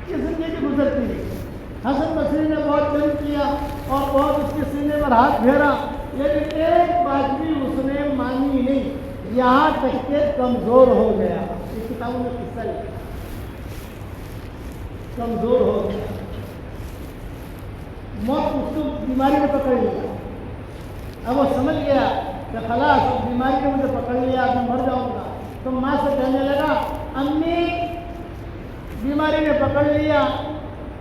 یہ زندگی گزرتی رہی۔ حسن بصری نے بہت جلد کیا اور بہت اس کے سینے پر ہاتھ پھیرا، لیکن ایک بات بھی اس نے مانی نہیں، یہاں تک کہ کمزور ہو گیا۔ اس کتابوں میں قصہ لکھا، کمزور ہو گیا، موت اس کو بیماری نے پکڑ لیا۔ اب وہ سمجھ گیا کہ خلاص بیماری نے مجھے پکڑ لیا، میں مر جاؤں گا، تو ماں سے کہنے لگا امی بیماری نے پکڑ لیا،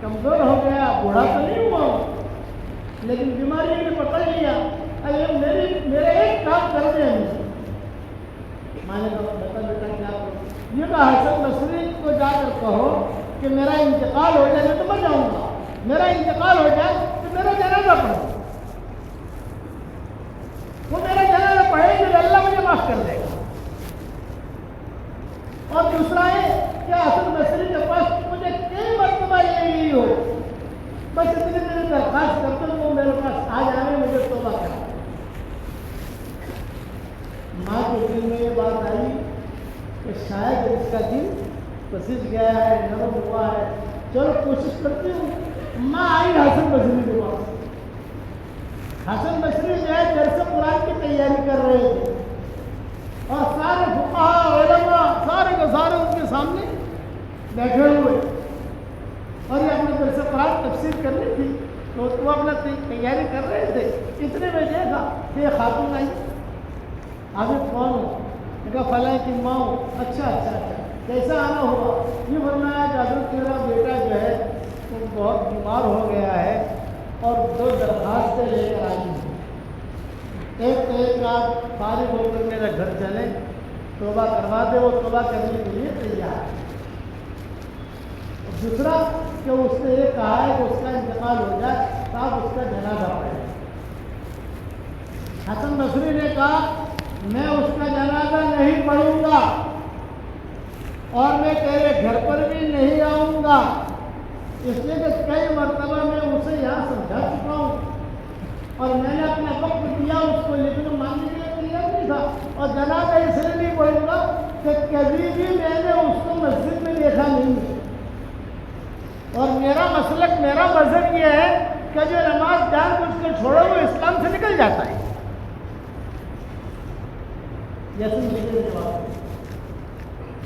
کمزور ہو گیا، بوڑھا تو نہیں ہوا لیکن بیماری نے پکڑ لیا، میرے ایک کام کر دیں۔ ماں نے کہا بیٹا بیٹا کیا کروں؟ یہ کہا حسن بصری کو جا کر کہو کہ میرا انتقال ہو جائے میں تو مر جاؤں گا، میرا انتقال ہو جائے تو میرا جنازہ پڑھو، وہ میرا جنازہ پڑھے گا تو اللہ مجھے معاف کر دے گا۔ اور دوسرا ہے کہ حسن بصری کے پاس مجھے کئی مرتبہ یہ لی ہو، بس اتنی دیر درخواست کرتے وہ میرے پاس آ جانے، مجھے توبہ کرا۔ ماں کے دل میں یہ بات آئی کہ شاید اس کا دل پسج گیا ہے، نرم ہوا ہے، چلو کوشش کرتی ہوں۔ ماں آئی حسن بصری کے پاس، حسن بصری جو ہے درس قرآن کی تیاری کر رہے تھے اور سارے فقہاء علماء سارے کے سارے ان کے سامنے بیٹھے ہوئے اور یہ اپنے درس قرآن تفسیر کرنی تھی تو وہ اپنا تیاری کر رہے تھے. اتنے میں دیکھا کہ یہ خاتون آئی. آپ کون ہو؟ کہا فلاں کی ماں ہو. اچھا اچھا اچھا کیسا آنا ہوا؟ یہ فرمایا کہ حضرت تیرا بیٹا جو ہے وہ بہت بیمار ہو گیا ہے اور 2 درخواستیں لے کر آئی ہیں. ایک تو ایک آپ فارغ ہو کر میرا گھر چلیں توبہ کروا دے. وہ توبہ کرنے کے لیے تیار ہے. دوسرا کہ اس نے یہ کہا ہے کہ اس کا انتقال ہو جائے تو آپ اس کا جنازہ پڑھیں. حسن بصری نے کہا میں اس کا جنازہ نہیں پڑھوں گا اور میں تیرے گھر پر بھی نہیں آؤں گا، اس لیے کہ کئی مرتبہ میں اسے یہاں سمجھا چکا ہوں اور میں نے اپنا وقت دیا اس کو، لیکن وہ ماننے کے لیے تیار نہیں تھا. اور جنازہ اس لیے نہیں پڑھوں گا کہ کبھی بھی میں نے اس کو مسجد میں دیکھا نہیں ہے اور میرا مسلک میرا مذہب یہ ہے کہ جو نماز جان بوجھ کے چھوڑو وہ اسلام سے نکل جاتا ہے.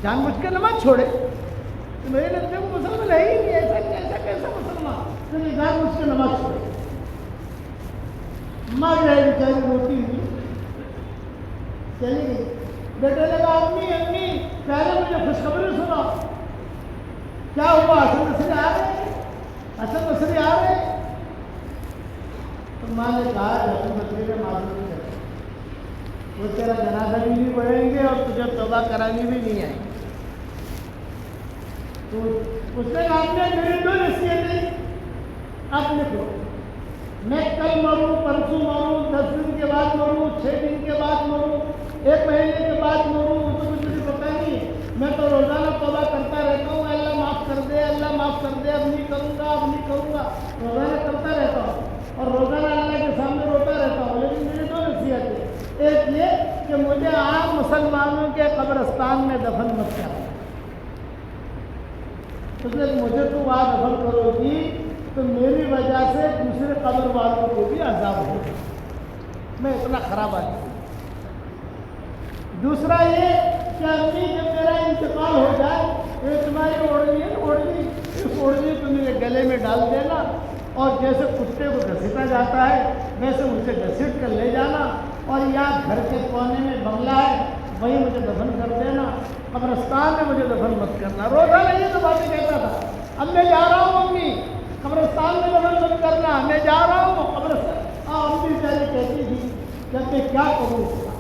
جان بوجھ کے نماز چھوڑے تو میرے لگتے ہیں وہ مسلمان ہے ہی نہیں. ایسا کیسا مسلمان جو جان بوجھ کے نماز چھوڑے؟ ماں جو ہے بیچاری روتی ہوئی چلی گئی. بیٹے لگا امی پہلے مجھے خوشخبری سنا. کیا ہوا؟ حسن بصری آ رہے؟ حسن بصری آ رہے؟ تو ماں نے کہا کہ حسن بصری نے معذرت کر وہ تیرا جنازہ بھی نہیں پڑھیں گے اور تجھے توبہ کرانی بھی نہیں آئے. تو اس نے کہا آپ نے میری 2 نصیحتیں آپ لکھو. میں کل مروں، پرسوں مروں، 10 دن کے بعد مروں، 6 دن کے بعد مروں، 1 مہینے کے بعد مروں، تو مجھے پتہ نہیں ہے. میں تو روزانہ توبہ کرتا رہتا ہوں، اللہ معاف کر دے، اللہ معاف کر دے، اب نہیں کروں گا، اب نہیں کروں گا. روزانہ کرتا رہتا ہوں اور روزانہ اللہ کے سامنے روتا رہتا ہوں. لیکن میری 2 نصیحتیں. ایک یہ کہ مجھے عام مسلمانوں کے قبرستان میں دفن مت کرنا. اس لیے مجھے تو وہاں دفن کرو گی تو میری وجہ سے دوسرے قبر والوں کو بھی عذاب ہوگا. میں اتنا خراب آدمی ہوں. دوسرا یہ کہ امی جب میرا انتقال ہو جائے یہ تمہاری اوڑھنی ہے، اوڑھنی اس اوڑھنی کو میرے گلے میں ڈال دینا اور جیسے کتے کو گھسیٹا جاتا ہے ویسے اسے گھسیٹ کر لے جانا اور یہاں گھر کے کونے میں بنگلہ ہے وہیں مجھے دفن کر دینا. قبرستان میں مجھے دفن مت کرنا. روزانہ یہ تو باتیں کہتا تھا. اب میں جا رہا ہوں امی قبرستان میں دفن مت کرنا، میں جا رہا ہوں قبرستان. امی بیچاری کہتی تھی کہ میں کیا کروں اس کا.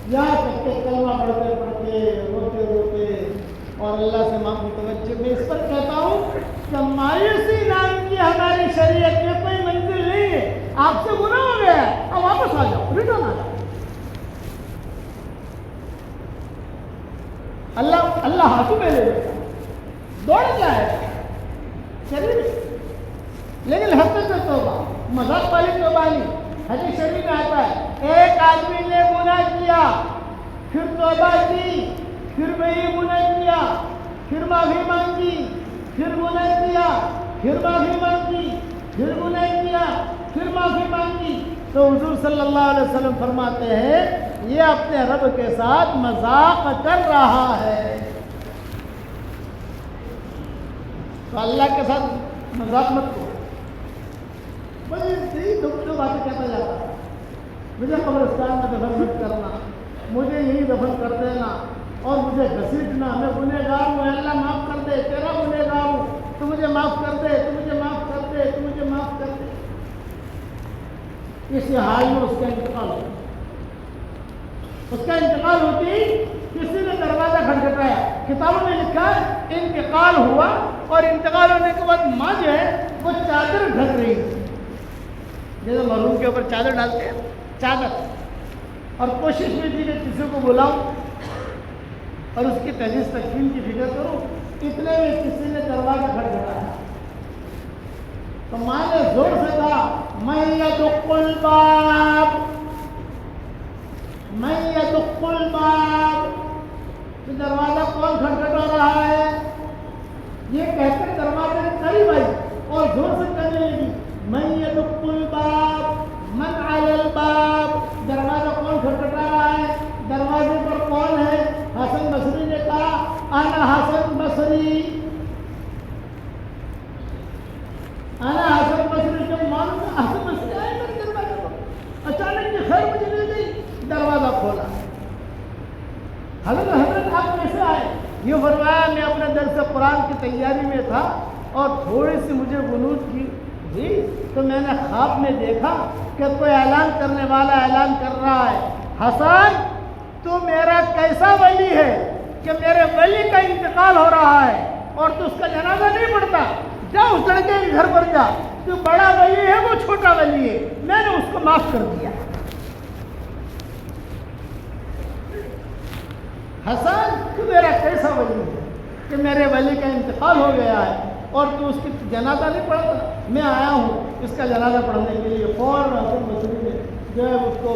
یہاں تک کہ کلمہ پڑھتے پڑھتے روتے روتے اور اللہ سے معافی توجہ. میں اس پر کہتا ہوں کہ مایوسی نام کی ہماری شریعت میں کوئی منزل نہیں ہے. آپ سے گناہ ہو گیا ہے، اب واپس آ جاؤ، ریٹرن آ جاؤ. اللہ ہاتھوں میں لے لیتا دوڑ جائے چلیے. لیکن حقیقت میں توبہ مذاق والی توبہ نہیں. حدیث شریف میں آتا ہے ایک آدمی نے گناہ کیا پھر توبہ کی پھر وہی گناہ کیا پھر معافی مانگی پھر گناہ کیا پھر معافی مانگی پھر گناہ کیا پھر معافی مانگی. تو حضور صلی اللہ علیہ وسلم فرماتے ہیں یہ اپنے رب کے ساتھ مذاق کر رہا ہے. تو اللہ کے ساتھ مذاق مت کرو. مجھے یہی دو باتیں کہتا جاتا ہے. مجھے قبرستان میں دفن مت کرنا، مجھے یہی دفن کر دینا اور مجھے گھسیٹنا. میں گنہگار ہوں، اللہ معاف کر دے، تیرا گنہگار ہوں، تو مجھے معاف کر دے، تو مجھے معاف کر دے، تو مجھے معاف کر دے. اسی حال میں اس کا انتقال ہو. اس کا انتقال ہوتی کسی نے دروازہ کھٹکھٹایا. کتابوں میں لکھا ہے انتقال ہوا اور انتقال ہونے کے بعد ماں جو ہے وہ چادر ڈھک رہی تھی جیسے مرحوم کے اوپر چادر ڈالتے ہیں چادر، اور کوشش میں تھی کہ کسی کو بلاؤں اور اس کی تجہیز تکفین کی فکر کروں. اتنے میں کسی نے دروازہ کھٹکھٹایا تو ماں نے زور سے کہا من یدق الباب، من یدق الباب. دروازہ کون کھٹکھٹا رہا ہے؟ یہ کہہ کر دروازے کے قریب آئی اور زور سے کہنے لگی من یدق الباب من علی الباب، دروازہ کون کھٹکھٹا رہا ہے، دروازے پر کون ہے؟ حسن بصری نے کہا انا حسن بصری، انا حسن بصری، جو معلوم حسن بصری آئے میرے دروازے پر، اچانک یہ خیر مجھے مل گئی، دروازہ کھولا، حضرت آپ کیسے آئے؟ یہ فرمایا میں اپنے درس قرآن کی تیاری میں تھا اور تھوڑی سی مجھے غنود کی جی، تو میں نے خواب میں دیکھا کہ کوئی اعلان کرنے والا اعلان کر رہا ہے، حسن تو میرا کیسا ولی ہے کہ میرے ولی کا انتقال ہو رہا ہے اور تو اس کا جنازہ نہیں پڑھتا، جا اس لڑکے کے گھر پر جا، جو بڑا ولی ہے وہ چھوٹا ولی ہے، میں نے اس کو معاف کر دیا۔ حسن تو میرا کیسا ولی ہے کہ میرے ولی کا انتقال ہو گیا ہے اور تو اس کی جنازہ نہیں پڑھتا، میں آیا ہوں اس کا جنازہ پڑھنے کے لیے۔ فوراً حسن بصری نے جو ہے اس کو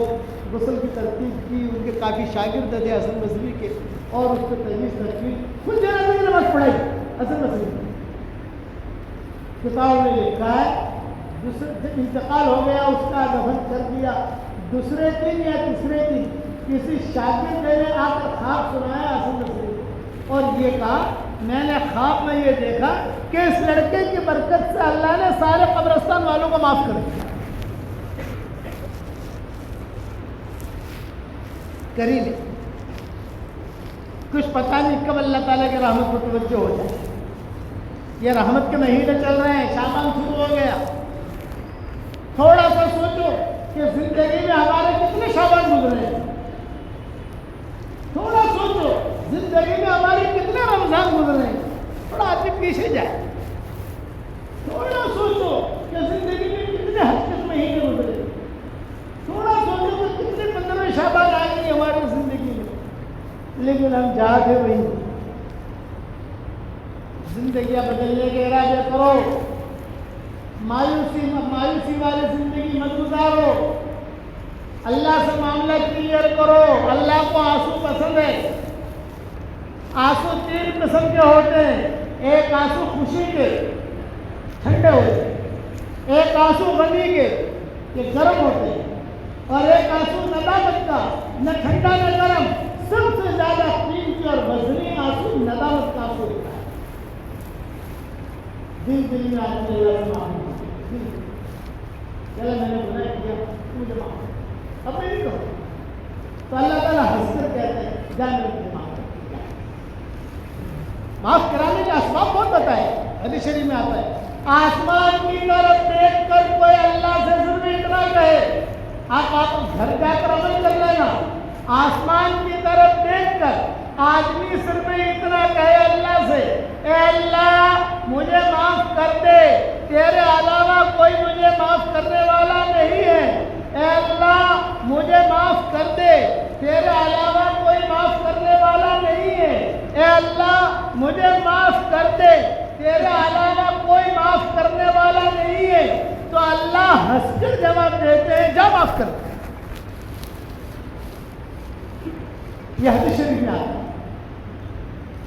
غسل کی ترتیب کی، ان کے کافی شاگرد تھے حسن بصری کے، اور اس کو تجویز ترتیب خود جنازے کی نماز پڑھائی حسن بصری نے۔ کتاب میں لکھا ہے جب انتقال ہو گیا اس کا دفن کر دیا، دوسرے دن یا تیسرے دن کسی شاگرد نے آ کر خواب سنایا حسن بصری کو اور یہ کہا میں نے خواب میں یہ دیکھا کہ اس لڑکے کی برکت سے اللہ نے سارے قبرستان والوں کو معاف کر دیا۔ کری لے، کچھ پتہ نہیں کب اللہ تعالیٰ کے رحمت کو توجہ ہو جائے۔ یہ رحمت کے مہینے چل رہے ہیں، شعبان شروع ہو گیا، تھوڑا سا سوچو کہ زندگی میں ہمارے کتنے شعبان گزرے ہیں، تھوڑا سوچو زندگی میں ہمارے کتنے رمضان گزرے ہیں، تھوڑا آدمی پیچھے جائے، تھوڑا سوچو کہ زندگی میں کتنے حج کے مہینے گزرے، تھوڑا سوچو کہ کتنے 15 شعبان آ گئی ہماری زندگی میں، لیکن ہم جاتے وہی زندگیاں بدلنے کے ارادے کرو، مایوسی والی زندگی مت گزارو، اللہ سے معاملہ کلیئر کرو۔ اللہ کو آنسو پسند ہے، آنسو 3 قسم کے ہوتے ہیں، ایک آنسو خوشی کے ٹھنڈے ہوتے ہیں، ایک آنسو غمی کے یہ گرم ہوتے ہیں، اور ایک آنسو ندامت کا، نہ ٹھنڈا نہ گرم، سب سے زیادہ قیمتی اور وزنی آنسو ندامت کا آنسو ہوتا ہے۔ دل میں آدمی اللہ سے معاملہ چلے میں نے گناہ کیا مجھے معاف کر، اب میں نہیں کروں تو اللہ تعالیٰ ہنس کر کہتے ہیں جا میرے مجھے معاف کرانے کے اسباب بہت بتائے، حدیث شریف میں آتا ہے آسمان کی طرف دیکھ کر کوئی اللہ سے صرف اتنا کہے، آپ گھر جا کر عمل کر لینا، آسمان کی طرف دیکھ کر آدمی صرف اتنا کہے اللہ سے اے اللہ مجھے معاف کر دے، تیرے علاوہ کوئی مجھے معاف کرنے والا نہیں ہے، اے اللہ مجھے معاف کر دے، تیرے علاوہ کوئی معاف کرنے والا نہیں ہے، اے اللہ مجھے معاف کر دے، تیرے علاوہ کوئی معاف کرنے والا نہیں ہے، تو اللہ ہنس کر جواب دیتے ہیں جا معاف کر دے۔ یہ حدیث شریف میں آتا ہے،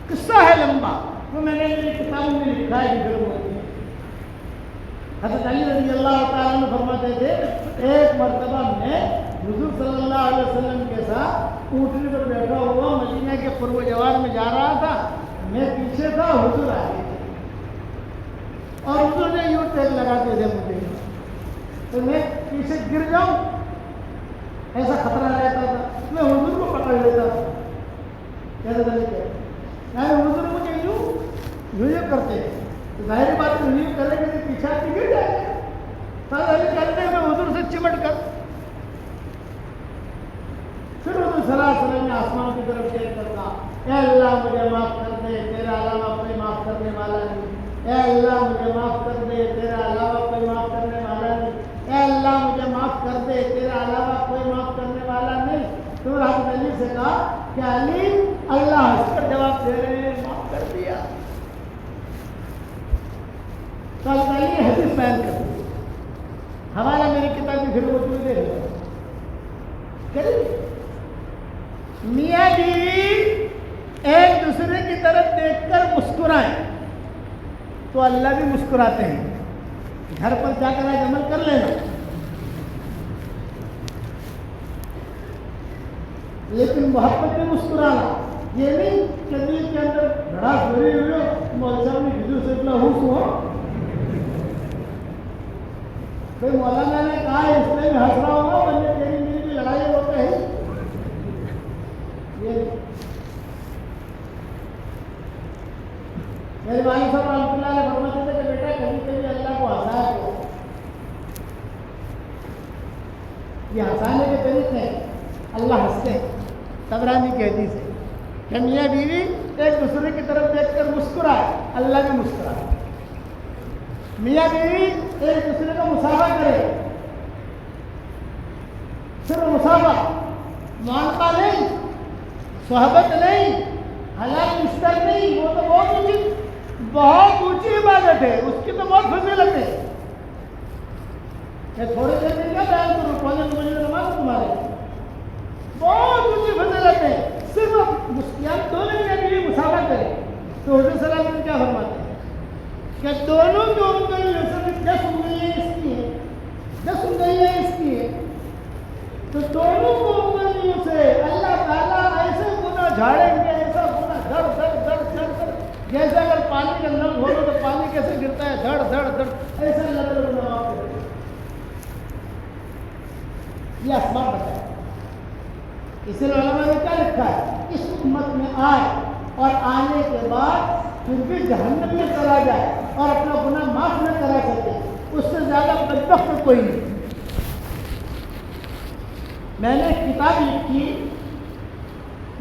قصہ ہے لمبا، وہ میں نے میری کتابوں میں لکھا ہے کہ حضرت علی رضی اللہ تعالیٰ عنہ فرماتے تھے ایک مرتبہ میں حضور صلی اللہ علیہ وسلم کے ساتھ اونٹنی پر بیٹھا ہوا مدینہ کے قرب و جوار میں جا رہا تھا، میں پیچھے تھا، حضور آگے تھے اور حضور نے یوں ٹیک لگاتے تھے مجھے، تو میں پیچھے گر جاؤں ایسا خطرہ رہتا تھا، میں حضور کو پکڑ لیتا تھا، حضور مجھے یوں کرتے ہیں، ظاہر بات ہے یوں کریں گے تو پیچھے آتی گر جائے گا، کرتے ہیں حضور سے چمٹ کر، پھر حضور صلی اللہ علیہ وسلم نے آسمان کی طرف دیکھ کر کہا اے اللہ مجھے معاف کر دے، تیرے علاوہ کوئی معاف کرنے والا نہیں، اے اللہ مجھے معاف کر دے، تیرے علاوہ کوئی معاف کرنے والا نہیں، اے اللہ مجھے معاف کر دے، تیرے علاوہ کوئی معاف کرنے والا نہیں۔ تو حضرت علی سے کہا کہ علی اللہ ہنس کر جواب دے رہے ہیں معاف کر دیا، تو حضرت علی حدیث بیان کر دی، حوالہ میری کتاب کی پھر موجود ہے، میاں بیوی ایک دوسرے کی طرف دیکھ کر مسکرائیں تو اللہ بھی مسکراتے ہیں، گھر پر جا کر آج عمل کر لینا. لیکن محبت میں مسکرانا، یہ نہیں کہ دل کے اندر بھڑاس بھری ہوئی ہو، مولوی صاحب نے کسی سے اتنا ہوش ہو. بھائی مولانا نے کہا ہے اس لیے میں ہنس رہا ہوگا، ورنہ تیری میری کی لڑائی ہوتا ہے. یہ میرے والد صاحب رحمۃ اللہ علیہ فرماتے تھے کہ بیٹا کبھی کبھی اللہ کو ہنسایا کرو. یہ ہنسانے کے طریقے ہیں. اللہ ہنستے ہیں. طبرانی کی حدیث ہے کہ میاں بیوی ایک دوسرے کی طرف دیکھ کر مسکرائے، اللہ بھی مسکرائے. میاں بیوی ایک دوسرے کا مصافحہ کرے، صرف مصافحہ، معانقہ نہیں، صحبت نہیں، حلال مشتر نہیں. وہ تو بہت اونچی عبادت ہے، اس کی تو بہت فضیلت ہے. میں تھوڑے دیر میں کیا بیان کروں، پونے بجے نماز تمہارے بہت اونچی فضیلت ہے. صرف مسلمان دونوں میاں بیوی مصافحہ کرے تو حضور صلی اللہ علیہ وسلم کیا فرماتے ہیں کہ دونوں جو انگلیوں سے 10 انگلیاں اس کی ہیں، 10 انگلیاں اس کی ہیں، تو دونوں کو انگلیوں سے اللہ تعالیٰ ایسے گناہ جھاڑیں گے، ایسا گناہ دھڑ دھڑ دھڑ دھڑ دھڑ، جیسے اگر پانی کا نل کھولو تو پانی کیسے گرتا ہے، دھڑ دھڑ دھڑ، ایسا اللہ تعالیٰ گناہ معاف کرے گا. یہ اسباب بتایا. اس لیے علماء نے کیا لکھا ہے، اس امت میں آئے اور آنے کے بعد پھر بھی جہنم میں چلا جائے اور اپنا گناہ معاف نہ کرا سکے، اس سے زیادہ بدبخت کوئی نہیں. میں نے ایک کتاب لکھی،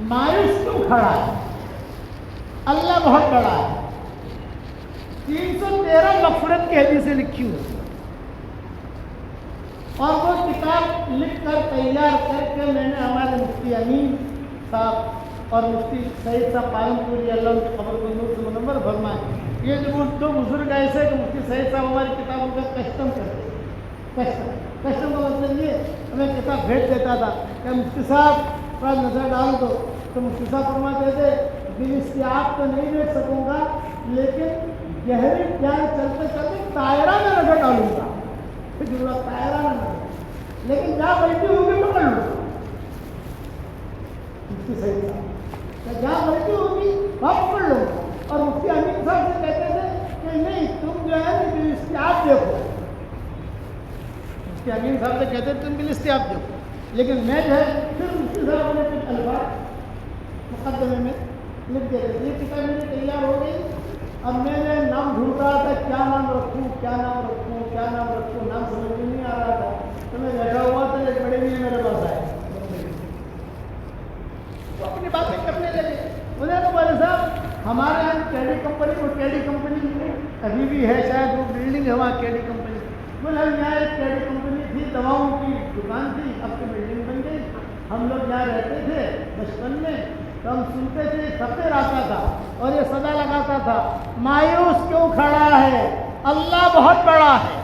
مایوس کیوں کھڑا ہے، اللہ بہت بڑا ہے. 313 مغفرت کی حدیثیں لکھی ہوئی، اور وہ کتاب لکھ کر تیار کر کے میں نے ہمارے مفتی امین صاحب اور مفتی سعید صاحب پالن پوری، اللہ ان کی قبر کو نور سے منور فرمائے. یہ جو دو بزرگ ایسے کہ مفتی سعید صاحب ہماری کتابوں کا کسٹم کرتے. کسٹم کا مطلب یہ ہمیں کتاب بھیج دیتا تھا کہ مفتی صاحب تھوڑا نظر ڈال دو، تو مفتی صاحب فرماتے تھے بالاستیعاب تو نہیں دیکھ سکوں گا، لیکن گہری جان چلتے چلتے دائرہ میں نظر ڈالوں گا. ضرورت دائرہ نہ نظر، لیکن جہاں بیٹھی ہوگی پکڑ لوں گا. مفتی صحیح صاحب جہاں غلطی ہوگی وہاں پکڑ لو. اور مفتی امین صاحب سے کہتے تھے کہ نہیں تم جو ہے نا بالاستیعاب دیکھو. مفتی امین صاحب سے کہتے تھے تم بالاستیعاب دیکھو، لیکن میں جو ہے پھر مفتی صاحب نے کچھ الفاظ مقدمے میں لکھ دیتے تھے. یہ کتاب میری تیار ہو گئی. اب میں نے نام ڈھونڈ رہا تھا، کیا نام رکھوں کیا نام رکھوں کیا نام رکھوں، نام سمجھ میں نہیں آ رہا تھا. تو میں بیٹھا ہوا تھا، ایک بڑے میاں میرے پاس آئے، وہ اپنی باتیں کرنے لگے. انہوں نے بولے صاحب ہمارے یہاں کیڈی کمپنی، وہ کیڈی کمپنی ابھی بھی ہے، شاید وہ بلڈنگ ہے وہاں کیڈی کمپنی. بولے ہم یہاں ایک کیڈی کمپنی تھی، دواؤں کی دکان تھی، اب تو بلڈنگ بن گئی. ہم لوگ یہاں رہتے تھے بچپن میں، تو ہم سنتے تھے، فقیر آتا تھا اور یہ صدا لگاتا تھا، مایوس کیوں کھڑا ہے، اللہ بہت بڑا ہے.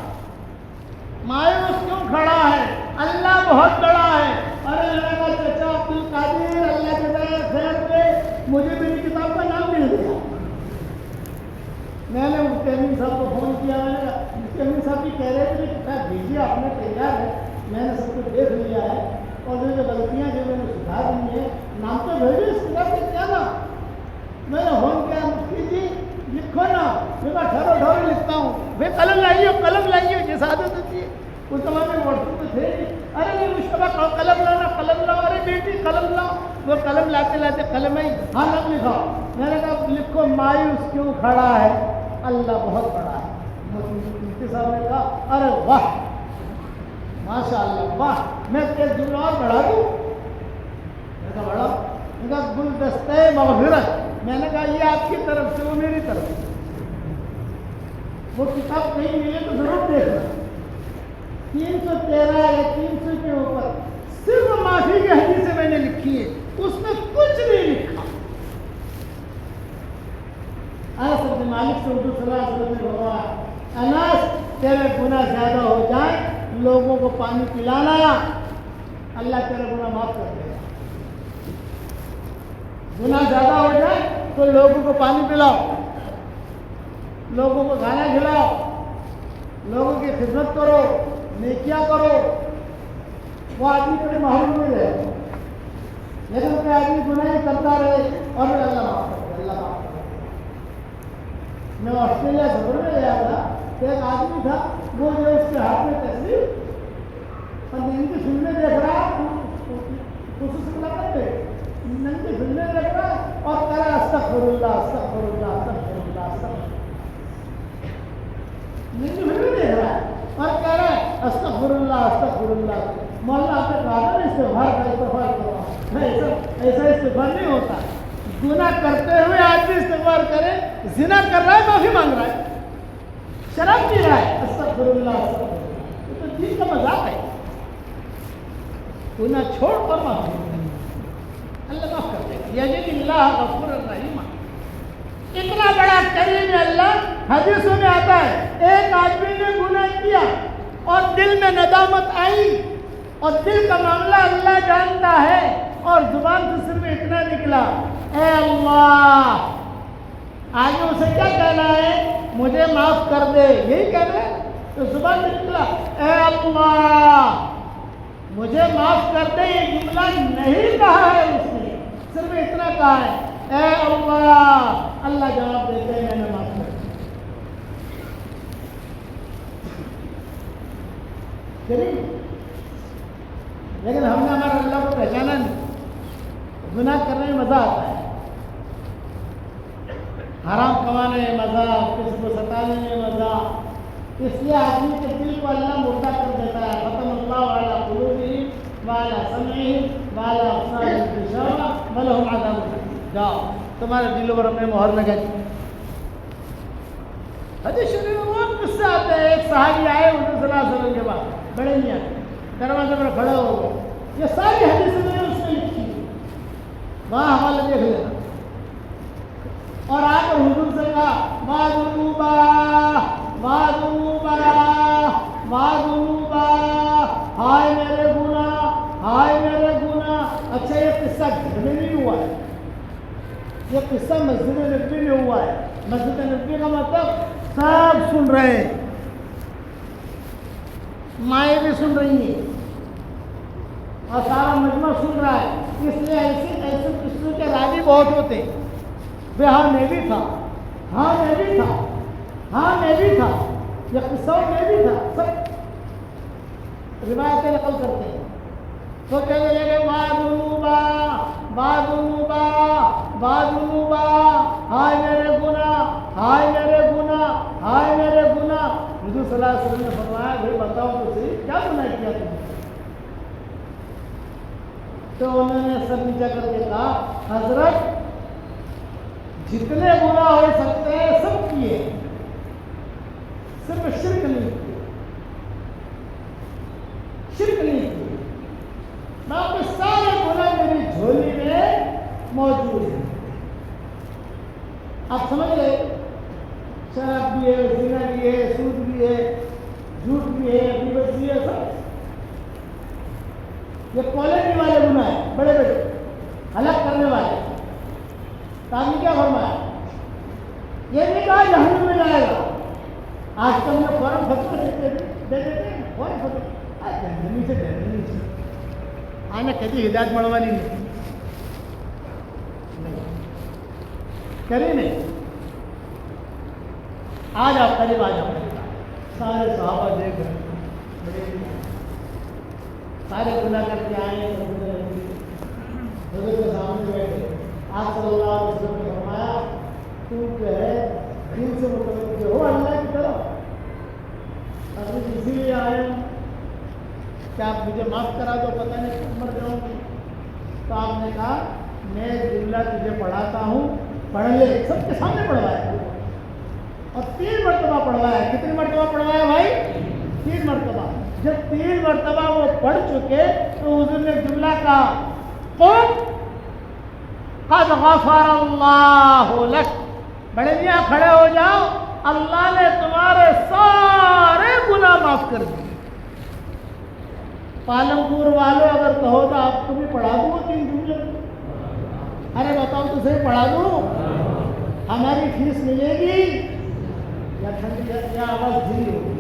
مایوس کیوں کھڑا ہے، اللہ بہت بڑا ہے. ارے اللہ کا چچا عبد القادر، اللہ کے دیا خیر پہ مجھے میری کتاب کا نام مل گیا. میں نے مفتی امین صاحب کو فون کیا، میں نے مفتی امین صاحب بھی کہہ رہے تھے کہ کتاب بھیجیے، آپ نے تیار ہے، میں نے سب کچھ دیکھ لیا ہے اور جو غلطیاں جو میں نے سدھار دی ہیں، نام تو بھیجو اس کتاب سے کیا نام. میں نے فون کیا، مفتی جی لکھو نا. میں کہا ٹھہرو ٹھہرو لکھتا ہوں. بھائی قلم لائیے، قلم لائیے، جیسا عادت ہوتی ہے. اس زمانے میں واٹس ایپ تو تھے نہیں. ارے نہیں مشتبہ قلم لانا، قلم لاؤ. ارے بیٹی قلم لاؤ. وہ قلم لاتے لاتے قلم آئی، ہاں نام لکھاؤ. میں نے کہا لکھو مایوس کیوں کھڑا ہے، اللہ بہت بڑا ہے. مفتی صاحب نے کہا ارے واہ ماشاء اللہ واہ، میں ایک جملہ اور بڑھا دوں. میں کہا بڑھا. میں کہا گلدستہ مغفرت. میں نے کہا یہ آپ کی طرف سے، وہ میری طرف سے. وہ کتاب کہیں ملے تو ضرور دیکھنا. 313 یا 300 کے اوپر صرف معافی کی حدیثیں میں نے لکھی ہے، اس میں کچھ نہیں لکھا. انس بن مالک سے حضور صلی اللہ علیہ وسلم نے فرمایا، انس تیرے گناہ زیادہ ہو جائیں، لوگوں کو پانی پلانا، اللہ تیرے گناہ معاف کر دے گا. گناہ زیادہ ہو جائے تو لوگوں کو پانی پلاؤ، لوگوں کو کھانا کھلاؤ، لوگوں کی خدمت کرو، نیکیاں کرو، وہ آدمی کبھی محروم نہیں رہے. لیکن کوئی آدمی گناہ کرتا رہے اور پھر اللہ معاف کر دے، اللہ معاف کر دے. میں آسٹریلیا سفر میں گیا تھا تو ایک آدمی تھا، وہ جو اس کے ہاتھ میں تصویر اور ننگی فلمیں دیکھ رہا، خصوص ملاقات پہ ننگی فلمیں دیکھ رہا اور کہہ رہا استغفر اللہ استغفر اللہ استغفر اللہ استغفر. ننگی فلمیں دیکھ رہا ہے اور کہہ رہا ہے استغفر اللہ استغفر اللہ. مولانا آپ نے کہا تھا نا استغفار کا استغفار کرو، ایسا استغفار نہیں ہوتا. گناہ کرتے ہوئے آدمی استغفار کرے، زنا کر رہا ہے معافی مانگ رہا ہے، شراب پی رہا ہے استغفر اللہ استغفر اللہ. یہ تو دین کا مذاق ہے. گناہ چھوڑ کر معافی اللہ معاف کر دے گا. یجد اللہ غفور الرحیم. اتنا بڑا کریم اللہ. حدیثوں میں آتا ہے ایک آدمی نے گناہ کیا اور دل میں ندامت آئی اور دل کا معاملہ اللہ جانتا ہے اور زبان سے صرف اتنا نکلا اے اللہ. آگے اسے کیا کہنا ہے؟ مجھے معاف کر دے، یہی کہنا ہے. تو زبان سے نکلا اے اللہ مجھے معاف کر دے. یہ جملہ نہیں کہا ہے اس نے، صرف اتنا کہا ہے اے اللہ. اللہ جواب دیتے ہیں میں نے معاف کر دیا. لیکن ہم نے ہمارے اللہ کو پہچانا نہیں. گناہ کرنے میں مزہ آتا ہے، حرام کمانے میں مزہ، کسی کو ستانے میں مزہ. اس لیے آدمی کے دل کو اللہ مردہ کر دیتا ہے. ختم اللہ علی قلوبہم وعلی سمعہم وعلی ابصارہم غشاوہ ولہم عذاب الیم. جاؤ تمہارے دلوں پر ہم نے مہر لگا دی. حدیث شریف میں بہت قصے آتے ہیں. ایک صحابی آئے حضور صلی اللہ علیہ وسلم کے بعد، بڑے میاں دروازے پر کھڑے ہو گئے. یہ ساری حدیثیں میں نے اس میں لکھی، وہاں حوالہ دیکھ لینا. اور آ کر حضور سے کہا ما ذنوبا ما ذنوبا ما ذنوبا، ہائے میرے گناہ ہائے میرے گناہ. اچھا یہ قصہ گھر میں نہیں ہوا ہے، یہ قصہ مسجد نبوی میں ہوا ہے. مسجد نبوی کا مطلب سب سن رہے ہیں، مائیں بھی سن رہی ہیں اور سارا مجمع سن رہا ہے. اس لیے ایسے قصوں کے راوی بہت ہوتے ہیں. ہاں میں بھی تھا، ہاں میں بھی تھا، ہاں میں بھی تھا، یہ قصہ میں بھی تھا. سب روایتیں نقل کرتے ہیں. تو کہنے لگے بادوبا بادوبا بادوبا، ہائے میرے گناہ ہائے میرے گناہ ہائے میرے گناہ. حضور صلی اللہ علیہ وسلم نے فرمایا بھائی بتاؤ تو صحیح کیا گناہ کیا تم نے؟ تو انہوں نے سر نیچا کر کے کہا حضرت جتنے گناہ ہو سکتے ہیں سب کیے، صرف شرک نہیں کیے، شرک نہیں کیے. باقی سارے گناہ میری جھولی میں موجود ہیں. آپ سمجھ گئے؟ شراب بھی ہے، زنا بھی ہے، سود بھی ہے، جھوٹ بھی ہے، غیبت بھی ہے، سب. یہ کوالٹی والے گناہ ہیں، بڑے بڑے ہلاک کرنے والے. تاکہ کیا فرمایا؟ یہ نہیں کہا جہنم میں جائے گا. آج کل میں فوراً فتویٰ دے دیتے ہیں، فوراً فتویٰ جہنمی سے جہنمی سے آنے کبھی ہدایت مڑوانی نہیں کری نہیں. آج آپ قریب آ جاؤ، سارے صحابہ دیکھ رہے ہیں، سارے گناہ کر کے آئے ہیں، حضرت کے سامنے بیٹھے. آپ صلی اللہ علیہ وسلم نے فرمایا تم جو ہے دین سے متوجہ ہو اللہ کی طرف. ابھی اسی لیے آئے ہوں کہ آپ مجھے معاف کرا دو، پتہ نہیں کب مر جاؤں گی. تو آپ نے کہا میں جملہ تجھے پڑھاتا ہوں، پڑھ لے. سب کے سامنے پڑھوایا اور 3 مرتبہ پڑھوایا. کتنی مرتبہ پڑھوایا بھائی؟ 3 مرتبہ. جب 3 مرتبہ وہ پڑھ چکے تو حضور نے جملہ کہا قم قد غفر اللہ لک. بڑے میاں کھڑے ہو جاؤ، اللہ نے تمہارے سارے گناہ معاف کر دیے. پالمپور والوں اگر کہو تو آپ کو بھی پڑھا دوں 3 جملے. ارے بتاؤ تو صحیح، پڑھا دوں؟ ہماری فیس ملے گی یا ٹھنڈی یا آواز دھیری ہوگی؟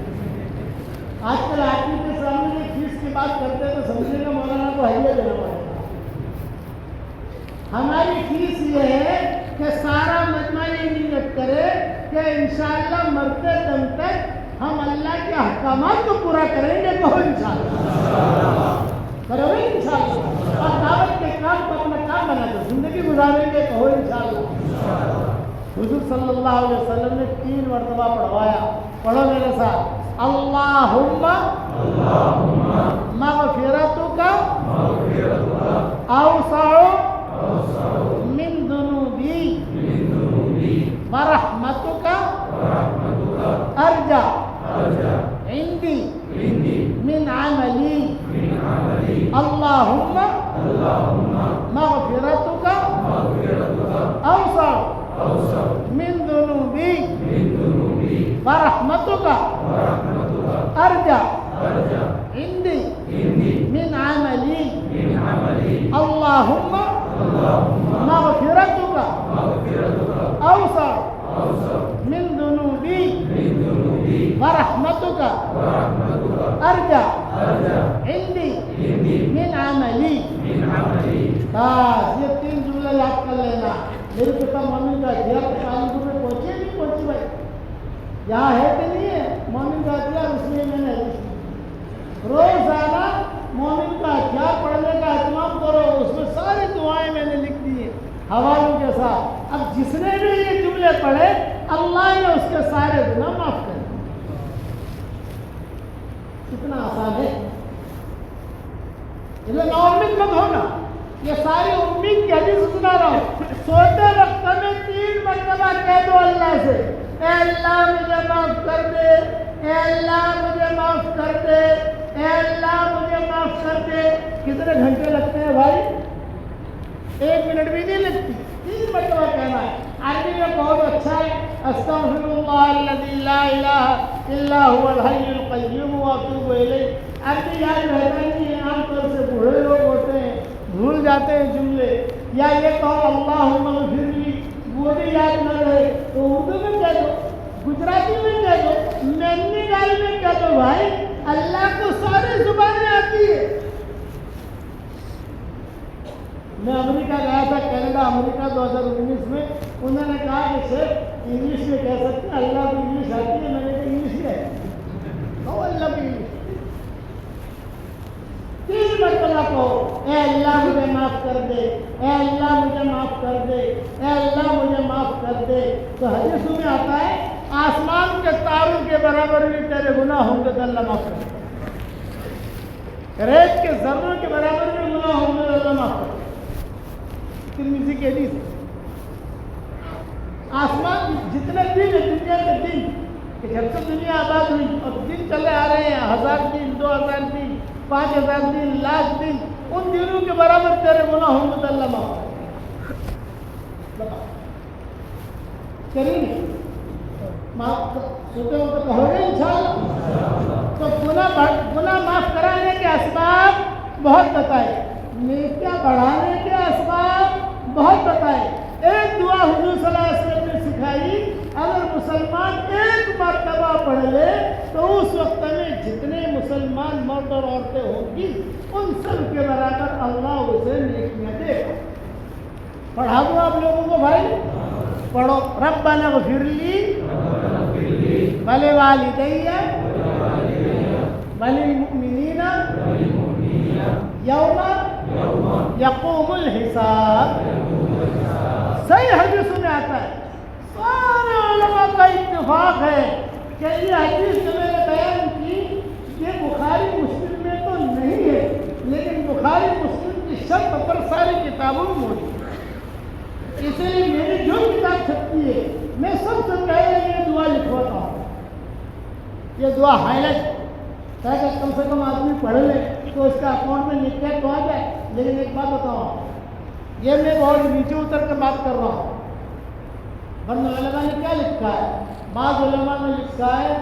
آج کل آدمی کے سامنے فیس کی بات کرتے ہیں تو سمجھنے کا مولانا کو ہدیہ دینا پڑے گا. ہماری فیس یہ ہے کہ سارا مجمع یہ نیت کرے کہ انشاءاللہ مرتے دم تک ہم اللہ کے احکامات کو پورا کریں گے. کہو انشاءاللہ. کرو گے انشاءاللہ. اور دعوت کے کام کو اپنا کام بنا کر زندگی گزاریں گے. کہو انشاءاللہ. حضور صلی اللہ علیہ وسلم نے 3 مرتبہ پڑھوایا. پڑھو میرے ساتھ. اللہم مغفرتک اوسع من ذنوبی ورحمتک ارجع عندی من عملی. اللہم مغفرتک اوسع من ذنوبی ورحمتک ارجع عندی من عملی. اللہم مغفرتک اوسع من ذنوبی ورحمتک ارجع عندی من عملی. بس یہ 3 جملے یاد کر لینا. میرے پتا مومن کا دیا کالگو میں پہنچے نہیں پہنچی بھائی. یہاں ہے کہ نہیں ہے مومن کا دیا. اس لیے میں نے روزانہ مومن کا کیا پڑھنے کا اہتمام کرو. اس میں ساری دعائیں میں نے لکھ دی ہیں حوالوں کے ساتھ. اب جس نے بھی یہ جملے پڑھے اللہ نے اس کے سارے گناہ معاف کر دیے. کتنا آسان ہے. یہ نا امید مت ہونا. یہ ساری امید کی حدیث سنا رہا ہوں. سوتے وقت میں 3 مرتبہ کہہ دو اللہ سے اے اللہ مجھے معاف کر دے. اے اللہ مجھے معاف کر دے. اے اللہ مجھے معاف کر دے. کتنے گھنٹے لگتے ہیں بھائی؟ 1 منٹ بھی نہیں لگتی. 3 مرتبہ کہنا ہے. عربی میں بہت اچھا ہے. استغفر اللہ الذی لا الہ الا هو الحی القیوم واتوب الیہ. عربی یاد رہتا نہیں ہے. عام طور سے بوڑھے لوگ ہوتے ہیں بھول جاتے ہیں جملے. یا یہ کہو اللہم اغفر لی وہ بھی یاد نہ رہے تو اردو میں کہہ دو, گجراتی میں کہہ دو, نینی گال میں کہہ دو. بھائی اللہ کو ساری زبانیں آتی ہے. میں امریکہ گیا تھا, کینیڈا امریکہ 2019 میں. انہوں نے کہا کہ شیخ انگلش میں کہہ سکتے ہیں اللہ کو انگلش آتی ہے. میں نے کہا انگلش ہی ہے. کہو اللہ کی انگلش. 3 مرتبہ کہو اے اللہ مجھے معاف کر دے. اے اللہ مجھے معاف کر دے. اے اللہ مجھے معاف کر دے. تو حدیثوں میں آتا ہے آسمان کے تاروں کے برابر بھی تیرے گناہ ہوں گے تو اللہ معاف کر دے. ریت کے ذروں کے برابر بھی گناہ ہوں گے تو اللہ معاف کر دے. ترمذی کی حدیث ہے. آسمان جتنے دن ہے دنیا کے دن کہ جب سے دنیا آباد ہوئی اور دن چلے آ رہے ہیں 1000 دن 2000 دن 5000 دن لاکھ دن, ان دنوں کے برابر تیرے گناہ ہوں گے تو اللہ معاف کریں گے. سوتے ہو تو کہو گے انشاءاللہ. تو گناہ معاف کرانے کے اسباب بہت بتائے, نیکیاں بڑھانے کے اسباب بہت بتائے. ایک دعا حضور صلی اللہ علیہ وسلم نے سکھائی, اگر مسلمان 1 مرتبہ پڑھ لے تو اس وقت میں جتنے مسلمان مرد اور عورتیں ہوں گی ان سب کے برابر اللہ اسے نیکیاں دے گا. پڑھا دو آپ لوگوں کو بھائی. پڑھو ربنا اغفر لی ولوالدی وللمؤمنین یوم یقوم الحساب. صحیح حدیث میں آتا ہے. سارے علماء کا اتفاق ہے کہ یہ حدیث جو میں نے بیان کی یہ بخاری مسلم میں تو نہیں ہے, لیکن بخاری مسلم کی شرط پر ساری کتابوں میں موجود ہے. اس لیے میری جو کتاب چھپتی ہے میں سب سے پہلے یہ دعا لکھواتا ہوں. یہ دعا ہائی لائٹ تاکہ کم سے کم آدمی پڑھ لے تو اس کا اکاؤنٹ میں لکھ کے تو آ جائے. لیکن ایک بات بتاؤں, یہ میں بہت نیچے اتر کے بات کر رہا ہوں. ورنہ علماء نے کیا لکھا ہے؟ بعض علماء نے لکھا ہے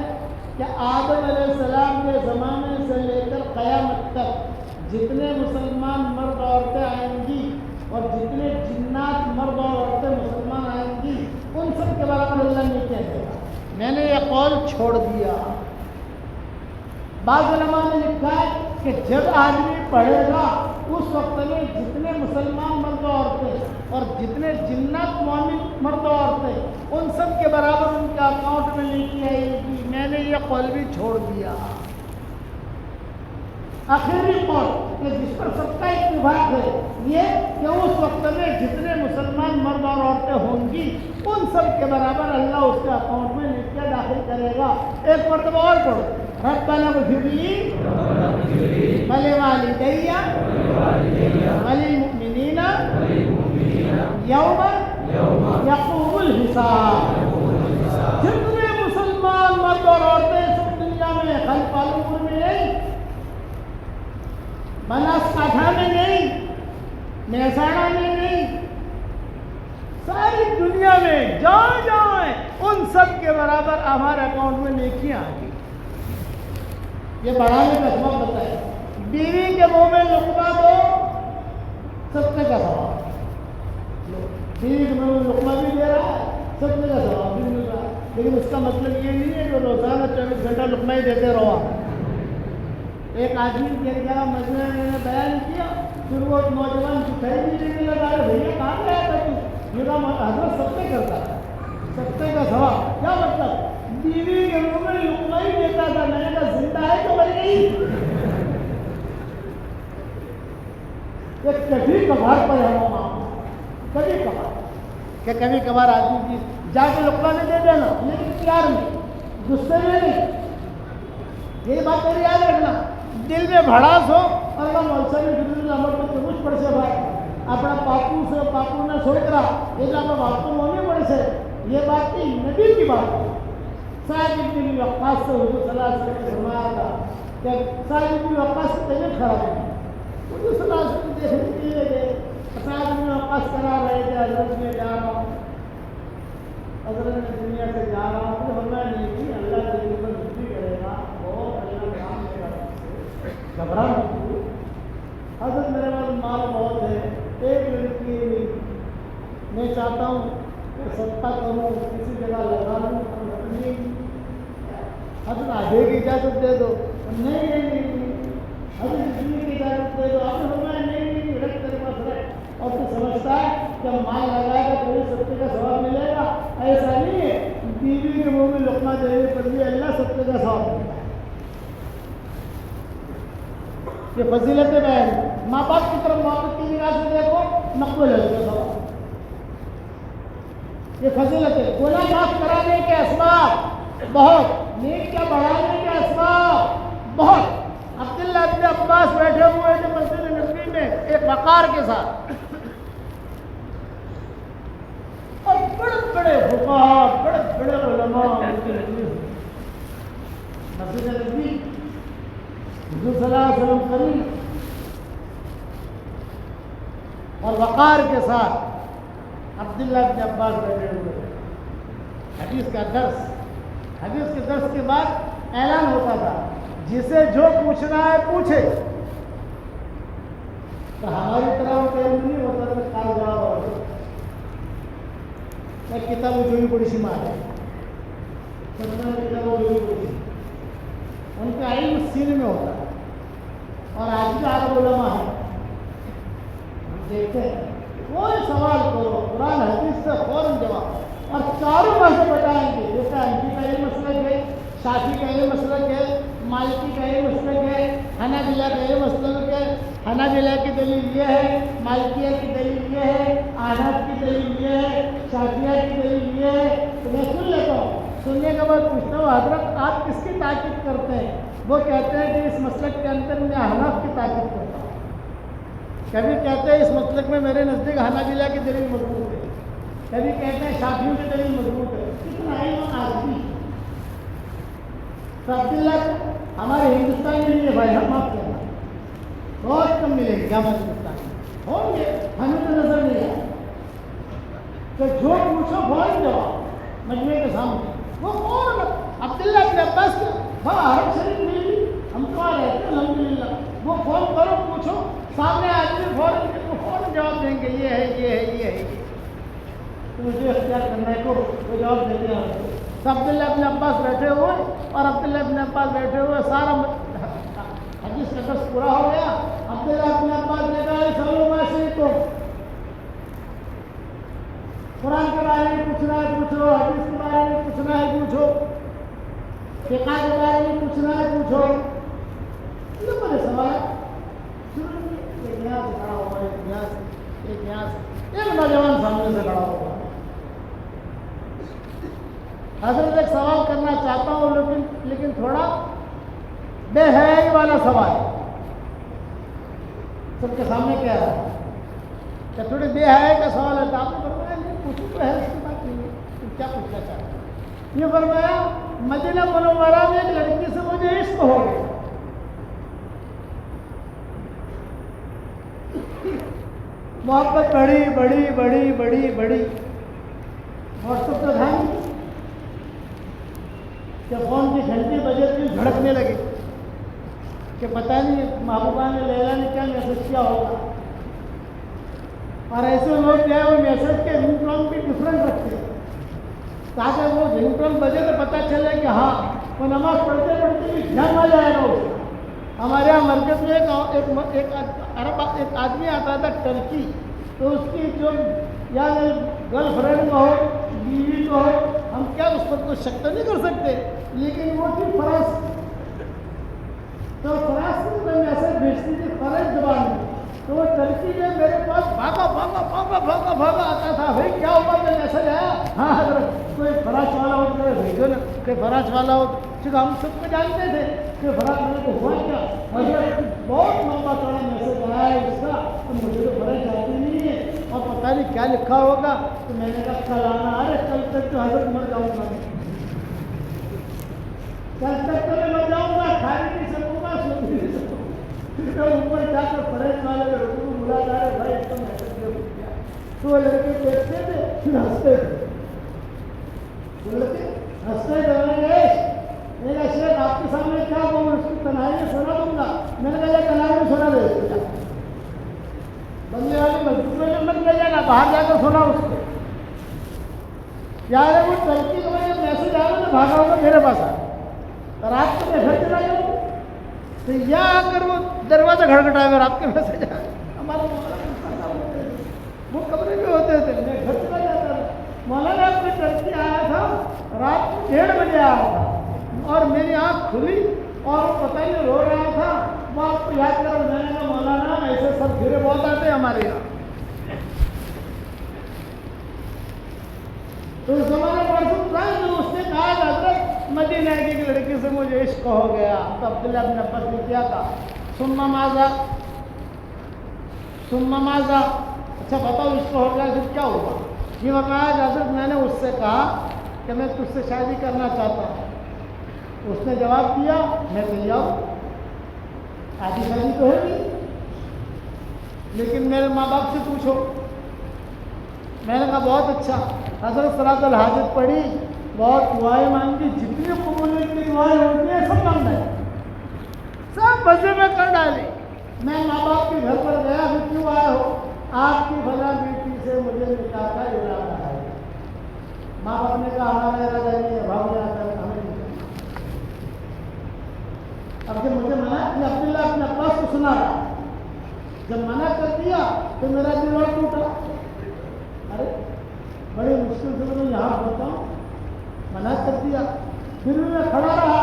کہ آدم علیہ السلام کے زمانے سے لے کر قیامت تک جتنے مسلمان مرد عورتیں آئیں گی اور جتنے جنات مرد اور عورتیں مسلمان آئیں گی ان سب کے برابر اللہ نہیں کہہ دے گا. میں نے یہ قول چھوڑ دیا. بعض علماء نے لکھا ہے کہ جب آدمی پڑھے گا اس وقت میں جتنے مسلمان مرد و عورتیں اور جتنے جنات مومن مرد و عورتیں ان سب کے برابر ان کے اکاؤنٹ میں نیکی آئے گی. میں نے یہ قول بھی چھوڑ دیا. آخری قول کہ جس پر سب کا اتفاق ہے یہ کہ اس وقت میں جتنے مسلمان مرد اور عورتیں ہوں گی ان سب کے برابر اللہ اس کے اکاؤنٹ میں نیکیاں داخل کرے گا. ایک مرتبہ اور پڑھو. ربنا اغفر لی ولوالدی وللمؤمنین یوم یقوم الحساب. جتنے مسلمان مرد اور عورتیں اس دنیا میں خلق عالم میں نہیں, بناسکاٹھا میں نہیں, مہسانہ میں نہیں, ساری دنیا میں جہاں جائیں ان سب کے برابر ہمارے اکاؤنٹ میں نیکیاں آ گئی. یہ بڑھانے کا سبب بتایا. بیوی کے منہ میں لقمہ دو, صدقے کا ثواب. بیوی کے منہ میں لقمہ بھی دے رہا ہے, صدقے کا ثواب بھی مل رہا ہے. لیکن اس کا مطلب یہ نہیں ہے کہ روزانہ 24 گھنٹہ لقمہ ہی دیتے رہو. ایک آدمی کے گیا مجمع میں نے بیان کیا, پھر وہ نوجوان دکھائی بھی دینے لگا. بھیا کہاں گیا تھا تو میرا حضرت صدقے کرتا تھا, صدقے کا ثواب. کیا مطلب؟ بیوی کے منہ میں لقمہ ہی دیتا تھا. میں نے کہا زندہ ہے تو مر گئی. کبھی کبھار پر ہے, کبھی کبھار کہ کبھی کبھار آدمی کی جا کے لقمہ میں دے دینا, لیکن پیار میں, غصے میں نہیں. یہ بات میری یاد رکھنا. دل میں بھڑاس ہو اور اللہ مولسا میں جبریل عمر کو کچھ پڑھ سے بھائی اپنا پاپو نے سوچ رہا یہ جو آپ باپو ہونے پڑے سے یہ بات کی نبی کی بات ہے. سعد بن وقاص سے حضور صلی اللہ علیہ وسلم نے فرمایا تھا کہ سعد بن وقاص کی طبیعت خراب ہے. حضور صلی اللہ علیہ وسلم دیکھنے کے لیے سعد بن وقاص کرا رہے تھے, حضرت میں جا رہا ہوں, حضرت میں دنیا سے جا رہا ہوں. تو فرمایا نہیں, اللہ کے اوپر ڈیوٹی کرے گا, بہت اللہ کا کام کرے گا, گھبرا نہیں. حضرت میرے پاس مال بہت ہے, ایک لڑکی میں چاہتا ہوں کہ صدقہ کروں, کسی جگہ لگا لوں. حضرت آدھے کی اجازت دے دو. نہیں, حضرت جتنی کی اجازت دے دو. آپ نے فرمایا نہیں, رکھ تیرے پاس رکھ. اور تو سمجھتا ہے جب مال لگائے گا تو صدقے کا ثواب ملے گا. ایسا نہیں ہے. بیوی کے منہ میں لقمہ دینے پر بھی اللہ صدقے کا ثواب ملتا ہے. یہ فضیلت بیان. ماں باپ کی طرف محبت کی نگاہ سے دیکھو, مقبول ہے اس کا ثواب. یہ فضیلت ہے. گناہ معاف کرانے کے اسباب بہت, نیکیاں بڑھانے کے اسباب بہت. عبداللہ ابن عباس بیٹھے ہوئے تھے مسجد نبوی میں ایک وقار کے ساتھ, اور بڑے بڑے فقہاء, بڑے بڑے علماء مسجد نبوی, حضور صلی اللہ علیہ وسلم قریب, اور وقار کے ساتھ عبداللہ ابن عباس بیٹھے ہوئے. حدیث کا درس, حدیث کے درس کے بعد اعلان ہوتا تھا جسے جو پوچھنا ہے پوچھے. تو ہماری طرح کا علم نہیں ہوتا تھا کال جواب اور ایک کتاب جو بھی بڑی سی ماں ہے, ان کا علم سینے میں ہوتا ہے. اور آج بھی آپ علماء ہیں, ہم دیکھتے ہیں کوئی سوال کرو قرآن حدیث سے فوراً جواب, اور چاروں باتیں بتائیں گے. جیسے حنفی کا یہ مسلک ہے, شافعی کا یہ مسلک ہے, مالکی کا یہ مسلک ہے, حنابلہ کا یہ مسلک ہے. حنابلہ کی دلیل یہ ہے, مالکیہ کی دلیل یہ ہے, احناف کی دلیل یہ ہے, شافعیہ کی دلیل یہ ہے. تو میں سن لیتا ہوں, سننے کے بعد پوچھتا ہوں حضرت آپ کس کی تاکید کرتے ہیں؟ وہ کہتے ہیں کہ اس مسلک کے اندر میں احناف کی تاکید کرتا ہوں. کبھی کہتے ہیں اس مسلک میں میرے نزدیک حنابلہ کی دلیل مضبوط ہے, کبھی کہتے ہیں شافعیوں کی دلیل مضبوط ہے. کتنا علم آدمی. تو عبداللہ ہمارے ہندوستان میں نہیں ہے بھائی, ہم آپ کرنا بہت کم ملیں گے ہمارے ہندوستان میں, ہوں گے ہمیں تو نظر نہیں آیا. تو جو پوچھو فوراً جواب مجمع کے سامنے. وہ فوراً عبداللہ ابن عباس کے حرم شریف میں بھی ہم تو آ رہے تھے الحمدللہ. وہ فون کرو پوچھو, سامنے آدمی فوراً جواب دیں گے, یہ ہے یہ ہے یہ ہے. تو مجھے اختیار کرنا ہے کو وہ جواب دیتے ہیں. تو عبداللہ ابن عباس بیٹھے ہوئے, اور عبداللہ ابن عباس بیٹھے ہوئے سارا کا درس پورا ہو گیا. عبداللہ ابن عباس نے کہا سلو ما شئتم, قرآن کے بارے میں پوچھنا ہے پوچھو, حدیث کے بارے میں پوچھنا ہے پوچھو, فقہ کے بارے میں پوچھنا ہے پوچھو. یہ بڑے سوال ایک یہاں سے کھڑا ہوگا, ایک یہاں سے ایک نوجوان سامنے سے کھڑا ہوگا. حضرت ایک سوال کرنا چاہتا ہوں لیکن تھوڑا بے حیائی والا سوال. سب کے سامنے کیا ہے کہ تھوڑی بے حیائی کا سوال ہے. تو آپ نے فرمایا نہیں پوچھو تو ہے, اس کی بات نہیں ہے, تم کیا پوچھنا چاہتے ہیں. یہ فرمایا مدینہ منورہ میں ایک لڑکی سے مجھے عشق ہو گیا. محبت بڑی بڑی بڑی بڑی بڑی اور سب تو تھا کہ فون کی گھنٹی بجے تھی, جھڑکنے لگے کہ پتہ نہیں محبوبہ نے لیلا نے کیا میسج کیا ہوگا. اور ایسے لوگ جو ہے وہ میسج کے رنگ ٹون بھی ڈفرینٹ رکھتے ہیں تاکہ وہ رنگ ٹون بجے تو پتہ چلے کہ ہاں وہ نماز پڑھتے پڑھتے بھی دھیان آ جائے گا. ہمارے یہاں مرکز میں ایک آدمی آتا تھا ٹرکی, تو اس کی جو یا گرل فرینڈ ہو بیوی کو ہو, ہم کیا اس پر کوئی شک تو نہیں کر سکتے, لیکن وہ تھی فرانس. تو فرانس میں کوئی میسج بھیجتی تھی فرانس زبان میں, تو وہ ٹرکی میں میرے پاس بھاگا بھاگا بھاگا بھاگا بھاگا آتا تھا. بھائی کیا ہوا, میں میسج آیا, ہاں حضرت کوئی فرانس والا ہو تو بھیجو نا, کوئی فرانس والا ہو. چونکہ ہم سب کو جانتے تھے کہ فرانس والے کو ہوا کیا. حضرت بہت لمبا چوڑا میسج آیا ہے اس کا, تو مجھے تو فرانس آتی نہیں ہے اور پتہ نہیں کیا لکھا ہوگا. تو میں نے کہا کل آنا, ارے کل تک تو حضرت مر جاؤں گا, کل تک تو میں مر جاؤں گا, کھا نہیں سکوں گا, سو نہیں سکوں گا. تو اوپر جا کر فرانس والے رکو بلا جا رہے بھائی ایک دم میسج دے دیا. تو وہ لڑکے دیکھتے تھے پھر ہنستے تھے, وہ لڑکے ہنستے تھے. میں نے شیخ آپ کے سامنے کیا کہوں, اس کی تنہائی میں سنا دوں گا. میں نے کہا یہ تنہائی میں سنا دے دیا, بندے والی مسجد میں مت لے جانا, باہر جا کر سنا اس کو. یار وہ ٹرکی کا مجھے میسج آیا نا, بھاگا ہوگا میرے پاس آ رات کو میں گھر چلا جاؤں. تو یا آ کر وہ دروازہ کھڑکھٹائے اگر آپ کے میسج آئے. ہمارا وہ کمرے میں ہوتے تھے, میں گھر چلا جاتا تھا. مولانا اپنے ٹرکی آیا تھا, رات کو 1:30 بجے آیا تھا, اور میری آنکھ کھلی اور وہ پتہ نہیں رو رہا تھا. وہ آپ کو یاد کرو, میں نے کہا مولانا ایسے سب گھرے بہت آتے ہیں ہمارے یہاں. تو اس زمانے پر اس نے کہا حضرت مدینہ کی لڑکی سے مجھے عشق ہو گیا. تو عبداللہ ابن عباس نے کیا تھا, ثم ماذا, اچھا بتاؤ عشق ہو گیا پھر کیا ہوگا. یہ بتایا حضرت میں نے اس سے کہا کہ میں تجھ سے شادی کرنا چاہتا ہوں. اس نے جواب دیا میں تیار ہوں, آدھی شادی تو ہے نہیں, لیکن میرے ماں باپ سے پوچھو. میں نے کہا بہت اچھا. حضرت صلاۃ الحاجت پڑھی, بہت دعائیں مانگی, جتنی قبولیت کی دعائیں ہوتی ہیں سب مانگ گئے, سب مزے میں کر ڈالی. میں ماں باپ کے گھر پر گیا, پھر کیوں آئے ہو, آپ کی فلاں بیٹی سے مجھے نکاح کا ارادہ ہے. ماں باپ نے کہا ہمارا ارادہ نہیں ہے, بھاگ جاتا ہے, ہمیں نہیں. اب جب مجھے منع کیا, عبداللہ اپنے عباس کو سنا رہا, جب منع کر دیا تو میرا دل اور ٹوٹا. ارے بڑی مشکل سے میں یہاں ہوتا ہوں, منع کر دیا. پھر بھی میں کھڑا رہا,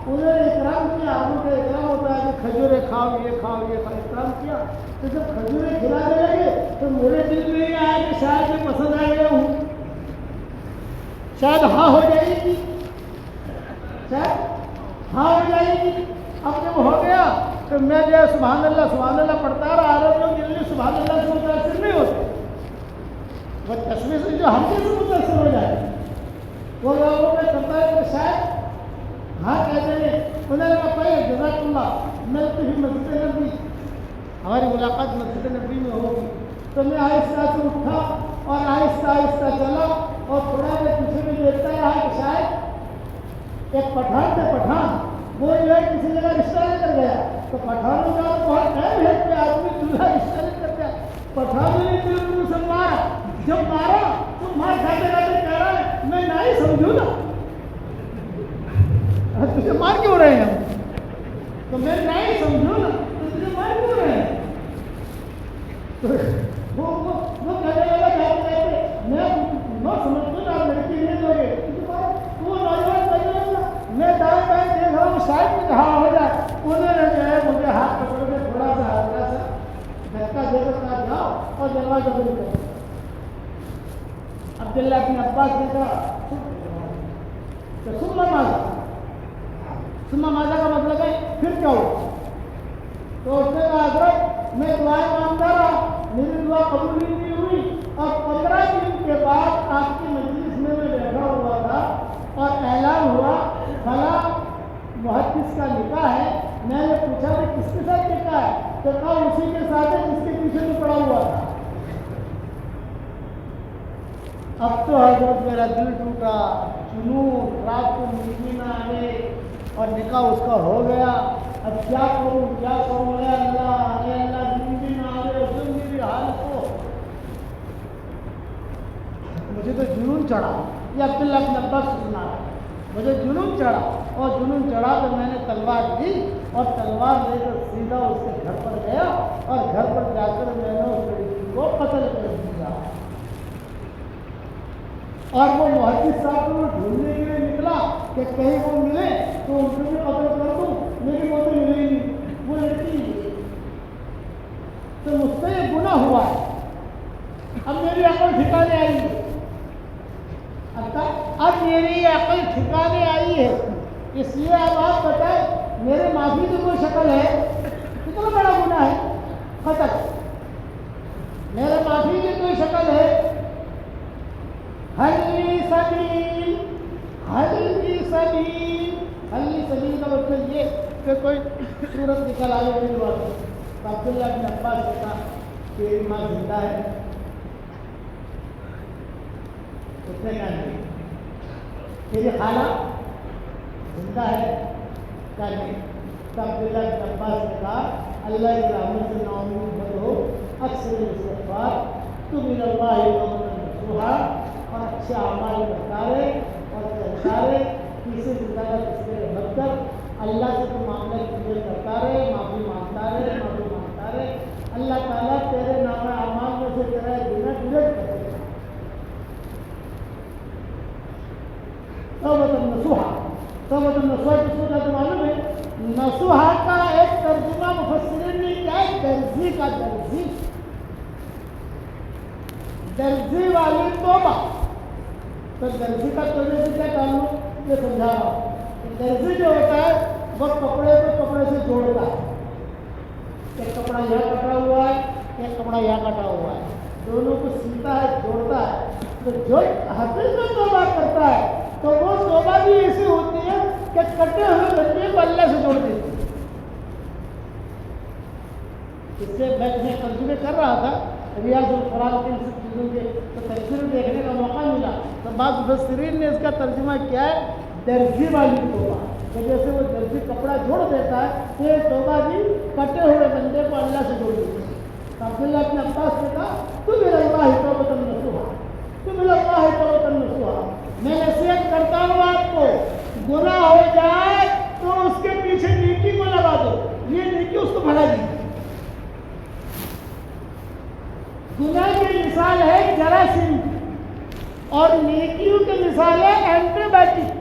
انہوں نے اکرام کیا. آدمی کا اکرام ہوتا ہے کہ کھجورے کھاؤ, یہ کھاؤ, یہ کھاؤ, اکرام کیا. تو جب کھجورے کھلانے لگے تو میرے دل میں یہ آیا کہ شاید میں پسند آ گیا ہوں, شاید ہاں ہو جائے گی, شاید ہاں ہو جائے گی. اب جب ہو گیا تو میں جو ہے سبحان اللہ پڑھتا رہا. عرب لوگ جلدی سبحان اللہ سے متاثر نہیں ہوتے, وہ تسبیح سے جو ہم سے متاثر ہو جائے وہ لوگوں میں کرتا ہے کہ شاید ہاں کہتے ہیں. انہوں نے کہا پہلے جزاک اللہ, میں تو ہی مسجد نبی, ہماری ملاقات مسجد نبی میں ہوگی. تو میں آہستہ سے اٹھا اور آہستہ آہستہ چلا, اور تھوڑا میں پیچھے میں دیکھتا رہا کہ شاید ایک پٹھان تھا, پٹھان وہ جو ہے کسی جگہ رشتہ لے کر گیا. تو پٹھانوں کا بہت ٹائم ہے کہ آدمی دلہا رشتہ لے کر گیا. پٹھانوں نے دل سے مارا, جب مارا تو مار کھاتے کھاتے کہہ رہا ہے میں نہ ہی سمجھوں نا, تجھے مار کیوں رہے ہیں ہم, تو میں نہ ہی سمجھوں نا. وہ کہنے لگا جاتے جاتے میں سمجھتا ہوں لڑکی نہیں دو گے تو نوجوان کہنے لگا میں دائیں بائیں دیکھ رہا ہوں شاید میں کہاں ہو جائے. انہوں نے جو ہے مجھے ہاتھ پکڑ کے تھوڑا سا ہلکا سا دھکا دے کر کہا جاؤ اور دروازہ بند کرو. عبداللہ بن عباس نے کہا کہ سما ماذا کا مطلب ہے پھر کیا ہو. تو اس نے کہا حضرت میں دعائیں مانگتا رہا, میری دعا قبول ہی نہیں ہوئی, اور 15 دن کے بعد آپ کی مجلس میں بیٹھا ہوا تھا اور اعلان ہوا فلاں محدث کا نکاح ہے. میں نے پوچھا کہ کس کے ساتھ نکاح ہے, تو کہا اسی کے ساتھ ہے جس کے پیچھے میں پڑا ہوا تھا. اب تو حضرت میرا دل ٹوٹا, جنون, رات کو نیند نہ آئے اور نکاح اس کا ہو گیا. اب کیا کروں اے اللہ نیند نہ آئے اس دن میری حالت کو. مجھے تو جنون چڑھا, یہ عبداللہ بن عباس سنا ہے, مجھے جنون چڑھا اور جنون چڑھا تو میں نے تلوار لی اور تلوار لے کر سیدھا اس کے گھر پر گیا اور گھر پر جا کر میں نے اس لڑکی کو قتل کر دیا. اور وہ محدث صاحب کو ڈھونڈنے کے لیے نکلا کہ کہیں وہ ملے تو ان کو بھی قتل کر دوں, میری وہ تو ملے ہی نہیں, وہ لڑکی. تو مجھ سے یہ گناہ ہوا ہے. اب میری عقل ٹھکانے آئی ہے, اب میری عقل ٹھکانے آئی ہے, اس لیے اب آپ بتائیں میرے معافی کی کوئی شکل ہے؟ کتنا بڑا گناہ ہے قتل, میرے معافی کی کوئی شکل ہے؟ حلی سبیل, حلی سبیل, حلی سبیل کا مطلب یہ کہ کوئی صورت نکل آئے میری بات. تو عبداللہ بن عباس نے کہا تیری ماں زندہ ہے؟ اس نے کہا نہیں. تیری خالہ زندہ ہے؟ کہا نہیں. تو عبداللہ بن عباس نے کہا اللہ کی رحمت سے ناامید مت ہو, اکثر استغفار, تم الی اللہ توبۃ نصوحا, اور اچھے اعمال کرتا رہے اور چلتا رہے, کسی زندہ کا تذکرہ مت کر, اللہ سے تو معاملہ کلیئر کرتا رہے, معافی مانگتا رہے, معافی مانگتا رہے. اللہ تعالیٰ تیرے نام اعمال میں سے تیرا گناہ ڈیلیٹ کر دے گا. توبۃ نصوحا, توبۃ نصوحا کس کو کہتے معلوم ہے؟ نصوحا کا ایک ترجمہ مفسرین نے کیا ہے, درزی کا, درزی, درزی والی توبہ. تو درزی کا توبہ سے کیا تعلق, یہ سمجھا رہا ہوں. درزی جو ہوتا ہے وہ کپڑے کو کپڑے سے جوڑتا ہے, ایک کپڑا یہاں کٹا ہوا ہے, ایک کپڑا یہاں کٹا ہوا ہے, دونوں کو سیتا ہے, جوڑتا ہے. تو جو حقیقت توبہ کرتا ہے تو وہ توبہ بھی ایسی ہوتی ہے کہ کٹے ہوئے بندے کو اللہ سے جوڑ دیتی ہے. اس سے میں ترجمے کر رہا تھا ریاض القرآن کے ان سب چیزوں کے, تو تفسیر دیکھنے کا موقع ملا تو بعض مفسرین نے اس کا ترجمہ کیا ہے درزی والی توبہ, کہ جیسے وہ درزی کپڑا جوڑ دیتا ہے تو یہ توبہ بھی کٹے ہوئے بندے کو اللہ سے جوڑ دیتی ہے. تو عبداللہ بن عباس نے کہا تم الی اللہ توبۃ نصوحا, تم الی اللہ توبۃ نصوحا. میں نصیحت کرتا ہوں آپ کو, گناہ ہو جائے تو اس کے پیچھے نیکی کو لگا دو, یہ نیکی اس کو بھلا دیجیے. گناہ کی مثال ہے جراثیم اور نیکیوں کی مثال ہے اینٹی بایوٹک.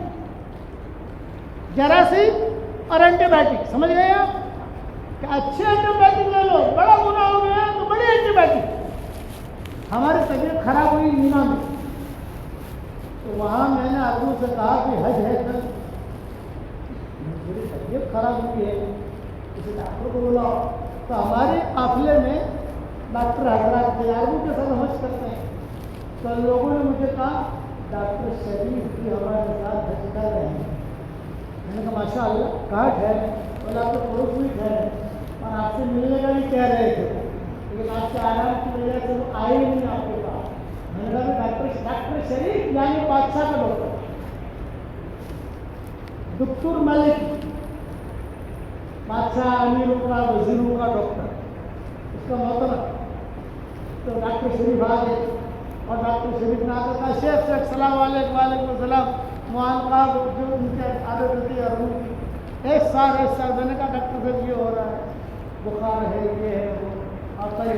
جراثیم اور اینٹی بایوٹک, سمجھ گئے آپ؟ کہ اچھے اینٹی بایوٹک لے لو, بڑا گناہ ہو گیا تو بڑی اینٹی بایوٹک. ہماری طبیعت خراب ہوئی نینا میں, تو وہاں میں نے آدمی سے کہا کہ حج ہے سر, میری طبیعت خراب ہوئی ہے, کسی ڈاکٹر کو بلاؤ. تو ہمارے قافلے میں ڈاکٹر حضرات تیاروں کے ساتھ حج کرتے ہیں. تو لوگوں نے مجھے کہا ڈاکٹر شریف بھی ہمارے ساتھ حج کر رہے ہیں. میں نے کہا ماشاء اللہ, کہاں ٹھہرے؟ بولے آپ کے پڑوس میں ٹھہرے اور آپ سے ملنے کا بھی کہہ رہے تھے, لیکن آپ کے آرام کی وجہ سے وہ آئے ہی نہیں آپ کے پاس. میں نے کہا ڈاکٹر شریف یعنی بادشاہ کا ڈاکٹر, دکتور ملک, بادشاہ امیروں کا وزیروں کا ڈاکٹر, اس کا محترم. تو ڈاکٹر شریف آ گئے اور ڈاکٹر شریف نے آ کر کہا شیخ سے السلام علیکم. وعلیکم السلام. معانقہ جو ان کی عادت ہوتی ہے روح کی, ایک سال میں نے کہا ڈاکٹر صاحب یہ ہو رہا ہے, بخار ہے, یہ ہے وہ, آتا ہی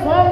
100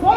100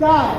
4।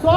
100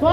100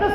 10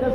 10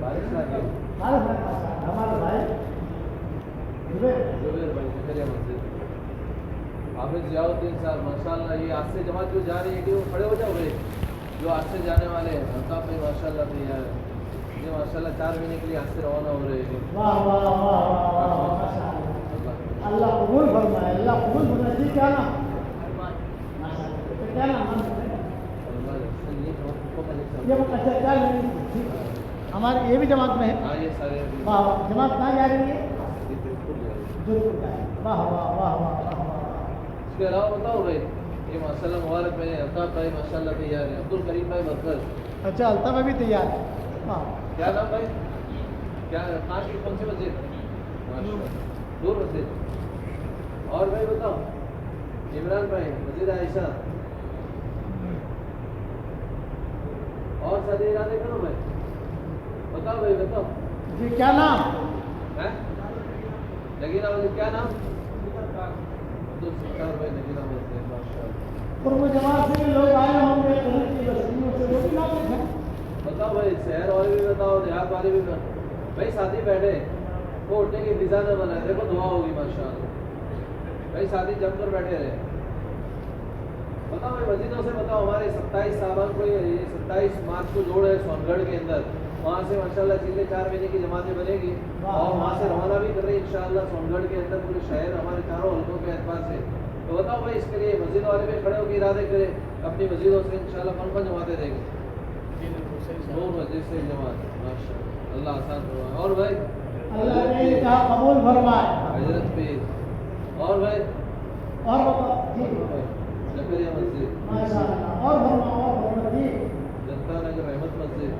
بارش لگی ہمارے بھائی زبیر بھائی زکریا مسجد حافظ ضیاء الدین صاحب ماشاء اللہ. یہ آج سے جماعت جو جا رہی ہے کہ وہ کھڑے ہو جاؤ بھائی جو آج سے جانے والے ہیں الطاف بھائی ماشاء اللہ تیار ہے. یہ ماشاء اللہ 4 مہینے کے لیے آج سے روانہ ہو رہے ہیں. واہ واہ واہ واہ واہ ماشاء اللہ. اللہ قبول فرمائے. اللہ قبول فرمائے. جی کیا نام؟ کیا نام؟ یہ اچھا کیا نہیں ہمارے یہ بھی جماعت میں ہے. ہاں یہ سارے واہ واہ. جماعت کہاں جا رہی ہے؟ ضرور واہ واہ واہ واہ واہ واہ. اس کے علاوہ بتاؤ بھائی یہ ماشاء اللہ مبارک میں الطاف بھائی ماشاء اللہ تیار ہے. عبد الکریم بھائی مرکز. اچھا الطاف ابھی تیار ہے. واہ. کیا نام بھائی؟ کیا کہاں کی کون سی مسجد؟ دور مسجد. اور بھائی بتاؤ عمران بھائی مسجد عائشہ. اور سارے ارادے کرو بھائی. بتاؤ بھائی بتاؤ. جی کیا نام؟ نگینہ مسجد. کیا نام؟ عبدالستار بھائی نگینہ مسجد ماشاء اللہ. اور وہ جماعت سے لوگ آئے ہوں گے کی بستیوں سے وہ بھی نام لکھیں. بتاؤ بھائی شہر والے بھی بتاؤ دیہات والے بھی بھائی ساتھی بیٹھے وہ اٹھنے کی فضا نہ بنائے. دیکھو دعا ہوگی ماشاء اللہ. بھائی ساتھی جم کر بیٹھے رہے. بتاؤ بھائی مسجدوں سے بتاؤ. ہمارے 27 صاحبان کو یہ 27 مارچ کو جوڑ ہے سونگڑھ کے اندر. وہاں سے ماشاء اللہ چلے 4 مہینے کی جماعتیں بنے گی اور وہاں سے روانہ بھی کر رہے ہیں انشاءاللہ سونگڑھ کے اندر پورے شہر ہمارے چاروں حلقوں کے اعتبار سے. تو بتاؤ بھائی اس کے لیے مسجد والے بھی کھڑے ہو کے ارادے کرے اپنی مسجدوں سے انشاءاللہ کون جماعتیں دیں گے. دو مسجد سے جماعت ماشاء اللہ. اللہ آسان فرمائے. اور بھائی اللہ نے کہا قبول فرمائے. حضرت پیر. اور بھائی اور بتاؤ. جی زکریا مسجد ماشاء اللہ. اور فرماؤ. جی جنتا نگر رحمت مسجد.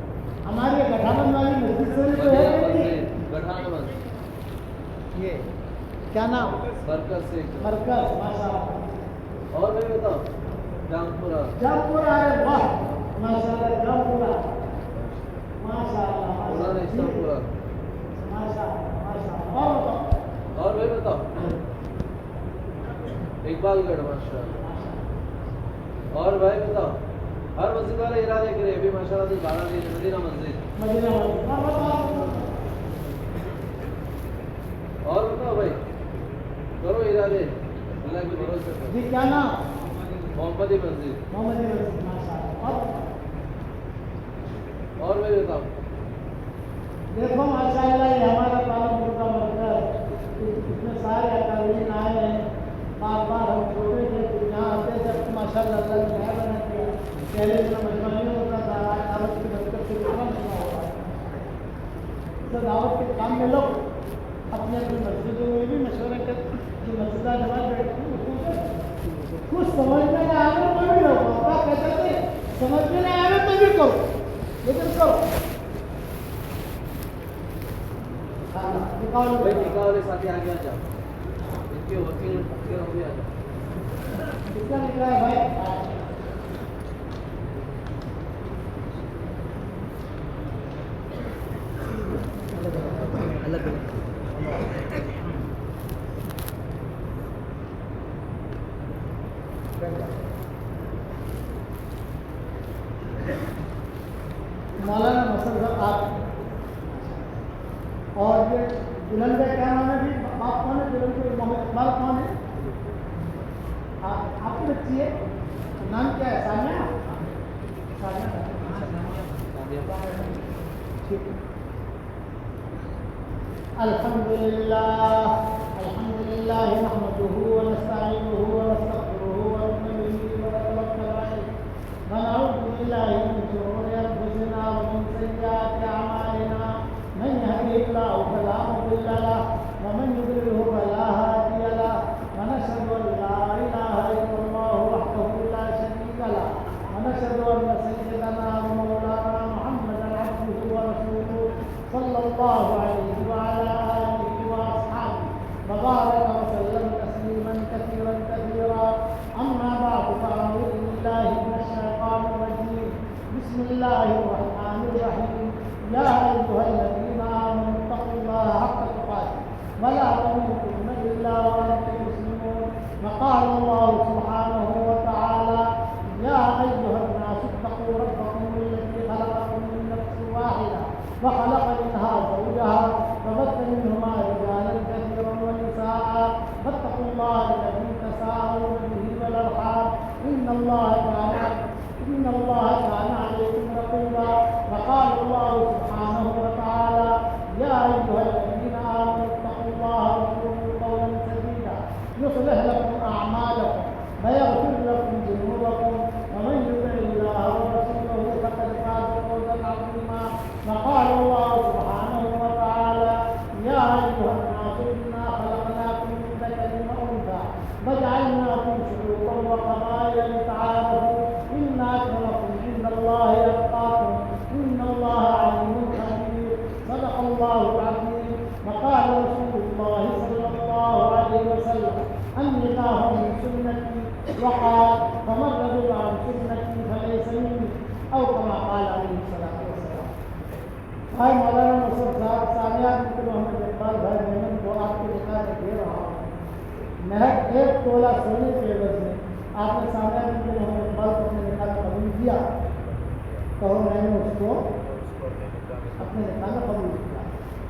ہماری گٹھامن والی مسجد سے جو مدینہ ہے مسجد گٹھان مسجد. یہ کیا نام؟ برکت سے مرکز ماشاء اللہ. اور بھائی بتاؤ جامپورہ. جامپورہ ہے. واہ ماشاء اللہ. جامپورہ ماشاء اللہ. مولانا اسلامپورہ. ماشاء اللہ ماشاء اللہ. اور بتاؤ. اور بھائی بتاؤ اقبال گڑھ ماشاء اللہ. اور بھائی بتاؤ ہر مسجد والے ارادے کرے ابھی ماشاء اللہ 12 دن مدینہ مسجد. مدینہ مسجد. اور بتاؤ. اور بتاؤ بھائی کرو ارادے اللہ کے بھروسے پر. جی کیا نام؟ محمدی مسجد. محمدی مسجد ماشاء اللہ. اور بھائی بتاؤ. دیکھو ماشاء اللہ یہ ہمارا پالم کا مرکز اس میں سارے اکابرین آئے ہیں. بار بار ہم چھوٹے تھے یہاں آتے جب ماشاء اللہ اللہ نے نیا بنا کیا. پہلے اتنا مجمع نہیں ہوتا تھا. دعوت کی برکت سے اتنا مجمع ہوا ہے. تو دعوت کے کام میں لوگ اپنے اپنی مسجدوں میں بھی مشورہ کر جو مسجدہ جماعت بیٹھتی ہیں کچھ سمجھنے کا آگے تو بھی لوگ آپ کہتے تھے سمجھنے میں آگے تو بھی کرو لیکن کرو. بھائی نکاح والے ساتھی آگے آ جاؤ. ان کے وکیل ہو گیا جاؤ. کس کا نکلا ہے بھائی؟ مولانا مسعود صاحب آپ اور یہ دلہن کا کیا نام ہے بھی باپ کون ہے؟ دلہن کے محمد اقبال کون ہے؟ آپ کی بچی ہے نام کیا ہے؟ ثانیہ. الحمد للہ نحمده ونستعینه ونستغفره ونؤمن به ونتوکل علیہ ونعوذ باللہ من شرور انفسنا ومن سیئات اعمالنا من يهده الله فلا مضل له ومن يضلل فلا هادي له ونشهد ان لا اله الا الله وحده لا شريك له ونشهد ان سيدنا ومولانا محمدا عبده ورسوله صلى الله عليه وعلى اله واصحابه وبارك وسلم تسليما كثيرا كثيرا. اما بعد فاعوذ بالله من الشيطان الرجيم. بسم الله الرحمن الرحيم. يا ايها الذين امنوا اتقوا الله حق تقاته ولا تموتن الا وانتم مسلمون. وقال الله سبحانه وتعالى يا ايها الناس اتقوا ربكم الذي خلقكم من نفس واحده وقال فمن رغب عن سنتي فليس مني او كما قال عليه الصلاه والسلام. بھائی مولانا نصرت صاحب سانیہ بنت محمد اقبال بھائی محمد کو آپ کی نکاح میں دے رہا ہوں محض 1 تولہ سونے کے عوض میں آپ نے سانیہ بنت محمد اقبال کو اپنے نکاح میں قبول کیا. کہو میں نے اس کو اپنے نکاح میں قبول کیا.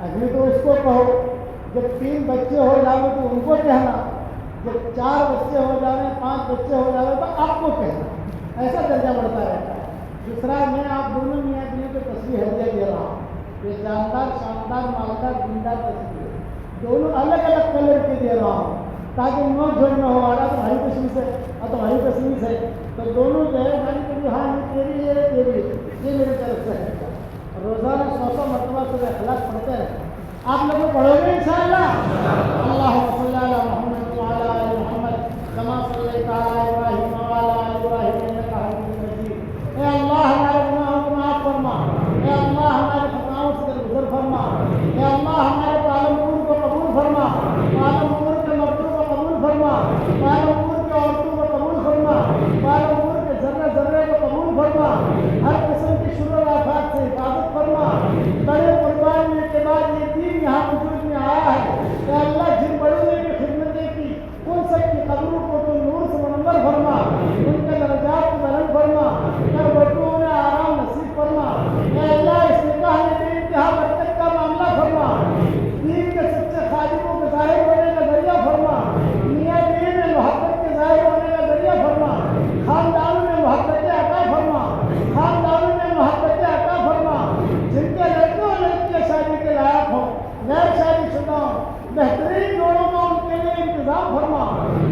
ابھی تو اس کو کہو جب 3 بچے ہو جاؤ تو ان کو کہنا, جب 4 بچے ہو جائیں 5 بچے ہو جائے تو آپ کو کہنا. ایسا درجہ بڑھتا رہتا ہے. دوسرا میں آپ دونوں میاں بیوی کو تصویر ہدیہ دے رہا ہوں. یہ جاندار شاندار مالدار دیندار تصویر دونوں الگ الگ کلر کے دے رہا ہوں تاکہ نوک جھوڑ نہ ہو. آڑا تمہاری تشویش ہے اور تمہاری تشویش ہے تو دونوں جو ہے ہماری کبھی ہاں یہ تیری یہ میری طرف سے ہے. روزانہ 100 مرتبہ سے اخلاق پڑھتے ہیں. آپ لوگ پڑھو گے انشاءاللہ. اللہم صلی علی محمد وعلی آل محمد کما صلیت علی ابراہیم وعلی آل ابراہیم انک حمید مجید. اے اللہ ہمارے گناہوں کو معاف فرما. اے اللہ ہمارے خطاؤں سے درگزر فرما. اے اللہ ہمارے پالم پور کو قبول فرما. پالم پور کے مردوں کو قبول فرما. پالم پور کے عورتوں کو قبول فرما. پالم پور کے ذرے ذرے کو قبول فرما. ہر قسم کی شر و آفات سے حفاظت فرما. بڑے قربانی کے بعد یہ دین یہاں وجود میں آیا ہے. کہ اللہ جن بڑوں نے بھی خدمتیں کی ان سب کی قبروں کو تو نور سے منور فرما. ان کے درجات کو بلند فرما. کر بٹوں میں آرام نصیب فرما. اے اللہ اس نکاح میں بے انتہا برکت کا معاملہ فرما. دین کے سچے خادموں کے ظاہر ہونے کا ذریعہ فرما. میاں بیوی میں محبت کے ظاہر ہونے کا ذریعہ فرما. خاندانوں میں محبت عطا فرما. خاندانوں میں محبت عطا فرما. جن کے لڑکے اور لڑکیاں شادی کے لائق ہوں, غیر شادی شدہ ہوں, بہترین جوڑوں کا ان کے لیے انتظام فرما.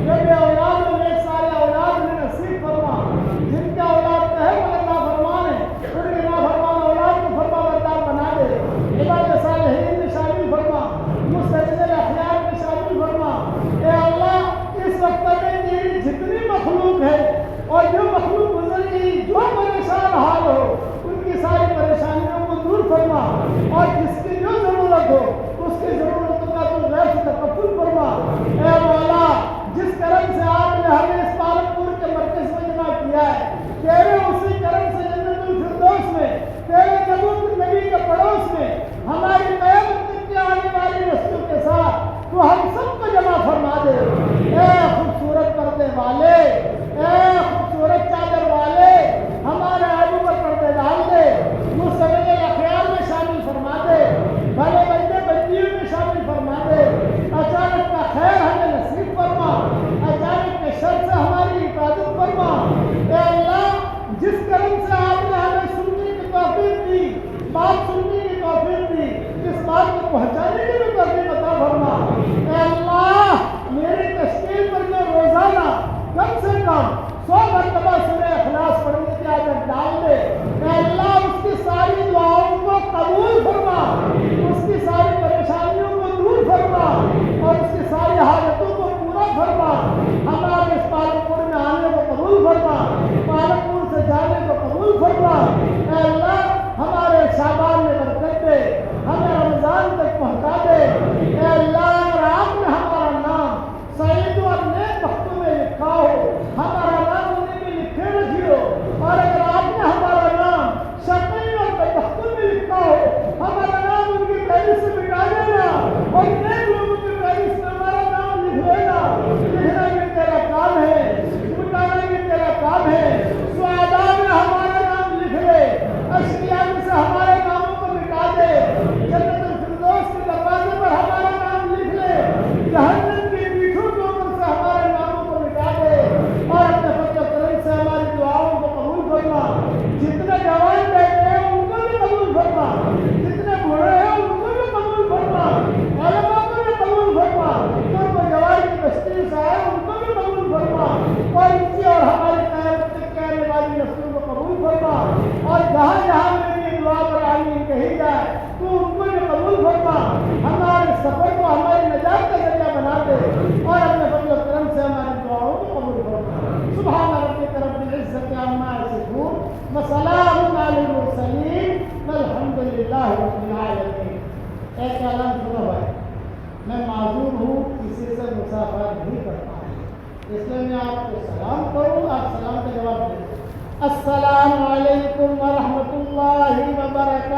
جو بے اولاد میں نیک سارے اولاد میں نصیب فرما. جن کا اولاد ہے مگر نافرمان ہے ان کے نافرمان اولاد کو فرما بردار بنا دے. عباد صالحین میں شامل فرما. مستقبل اخیار میں شامل فرما. اے اللہ اس وقت میں تیری جتنی مخلوق ہے اور جو مخلوق گزر گئی جو پریشان حال ہو ان کی ساری پریشانیوں کو دور فرما. اور جس کی جو ضرورت ہو اس کی ضرورتوں کا تو غیر سے تکفل فرما. اے مولا جس کرم سے آپ نے ہمیں اس پالم پور کے مرکز میں جمع کیا ہے تیرے اسی کرم سے جنت الفردوس میں تیرے نبوت نبی کے پڑوس میں ہماری قیامت تک کی آنے والی نسلوں کے ساتھ تو ہم سب کو جمع فرما دے. اے خوبصورت پردے والے, اے خوبصورت چادر والے, ہمارے عیبوں پر پردے ڈال دے. مستقبل اخیار میں شامل فرما دے. بھلے بندے بندیوں میں شامل فرما دے. اچانک کا خیر ہمیں نصیب فرما. اچانک کے شر سے ہماری حفاظت فرما. اے اللہ جس کرم سے آپ نے ہمیں سننے کی توفیق دی, بات سننے کی توفیق دی, اس بات کو پہنچانے کی بھی توفیق عطا فرما. اے اللہ میری تشکیل پر جو روزانہ کم سے کم 100 مرتبہ سورہ اخلاص پڑھنے کی عادت ڈال دے. اے اللہ اس کی ساری دعاؤں کو قبول فرما. اس کی ساری پریشانیوں کو دور فرما اور اس کی ساری حاجتوں کو پورا فرما. ہمارے اس پالم پور میں آنے کو قبول فرما. پالم پور سے جانے کو قبول فرما. اے اللہ ہمارے شعبان میں برکت دے. ہمیں رمضان تک پہنچا دے. اے اللہ اگر آپ نے ہمارا نام سعید اور نیک بختوں میں لکھا ہو ہمارا نام انہیں بھی لکھے رکھیو. اور اگر آپ نے ہمارا نام شقی اور بدبختوں میں لکھا ہو ہمارا نام ان کی فہرست سے مٹا دینا اور نیک لوگوں کی فہرست میں ہمارا نام لکھ لینا. لکھنا بھی تیرا کام ہے, مٹانا بھی تیرا کام ہے. سعداء میں ہمارا نام لکھ لے, اشقیاء میں سے ہمارے ناموں کو مٹا دے. جنت الفردوس کے دروازے پر ہمارا نام لکھ لے. جہنم کی میٹھوں کے اوپر سے ہمارے ناموں کو مٹا دے. اور اپنے فضل و کرم سے ہماری دعاؤں کو قبول فرما. جتنے جوان بیٹھے ہیں ان کو بھی قبول فرما. جتنے بوڑھے ہیں ان کو بھی قبول فرما. علماء کو بھی قبول فرما. جو جوان کی بستی سے آئے ان کو بھی قبول فرما. اور ان کی اور ہماری قیامت تک کے آنے والی نسلوں کو قبول فرما. اور جہاں جہاں میری دعا پر آمین کہی جائے تو ان کو بھی قبول فرما. ہمارے سفر کو ہماری نجات کا ذریعہ بنا دے اور اپنے فضل و کرم سے ہماری دعاؤں کو قبول فرما. سبحان ربک رب العزت عما یصفون وسلام علی المرسلین والحمد للہ رب العالمین. ایک اعلان سنو بھائی, میں معذور ہوں, کسی سے مسافرت نہیں کرتا ہوں. اس لیے میں آپ کو سلام کروں، آپ سلام کا جواب دیں۔ السلام علیکم ورحمۃ اللہ وبرکاتہ۔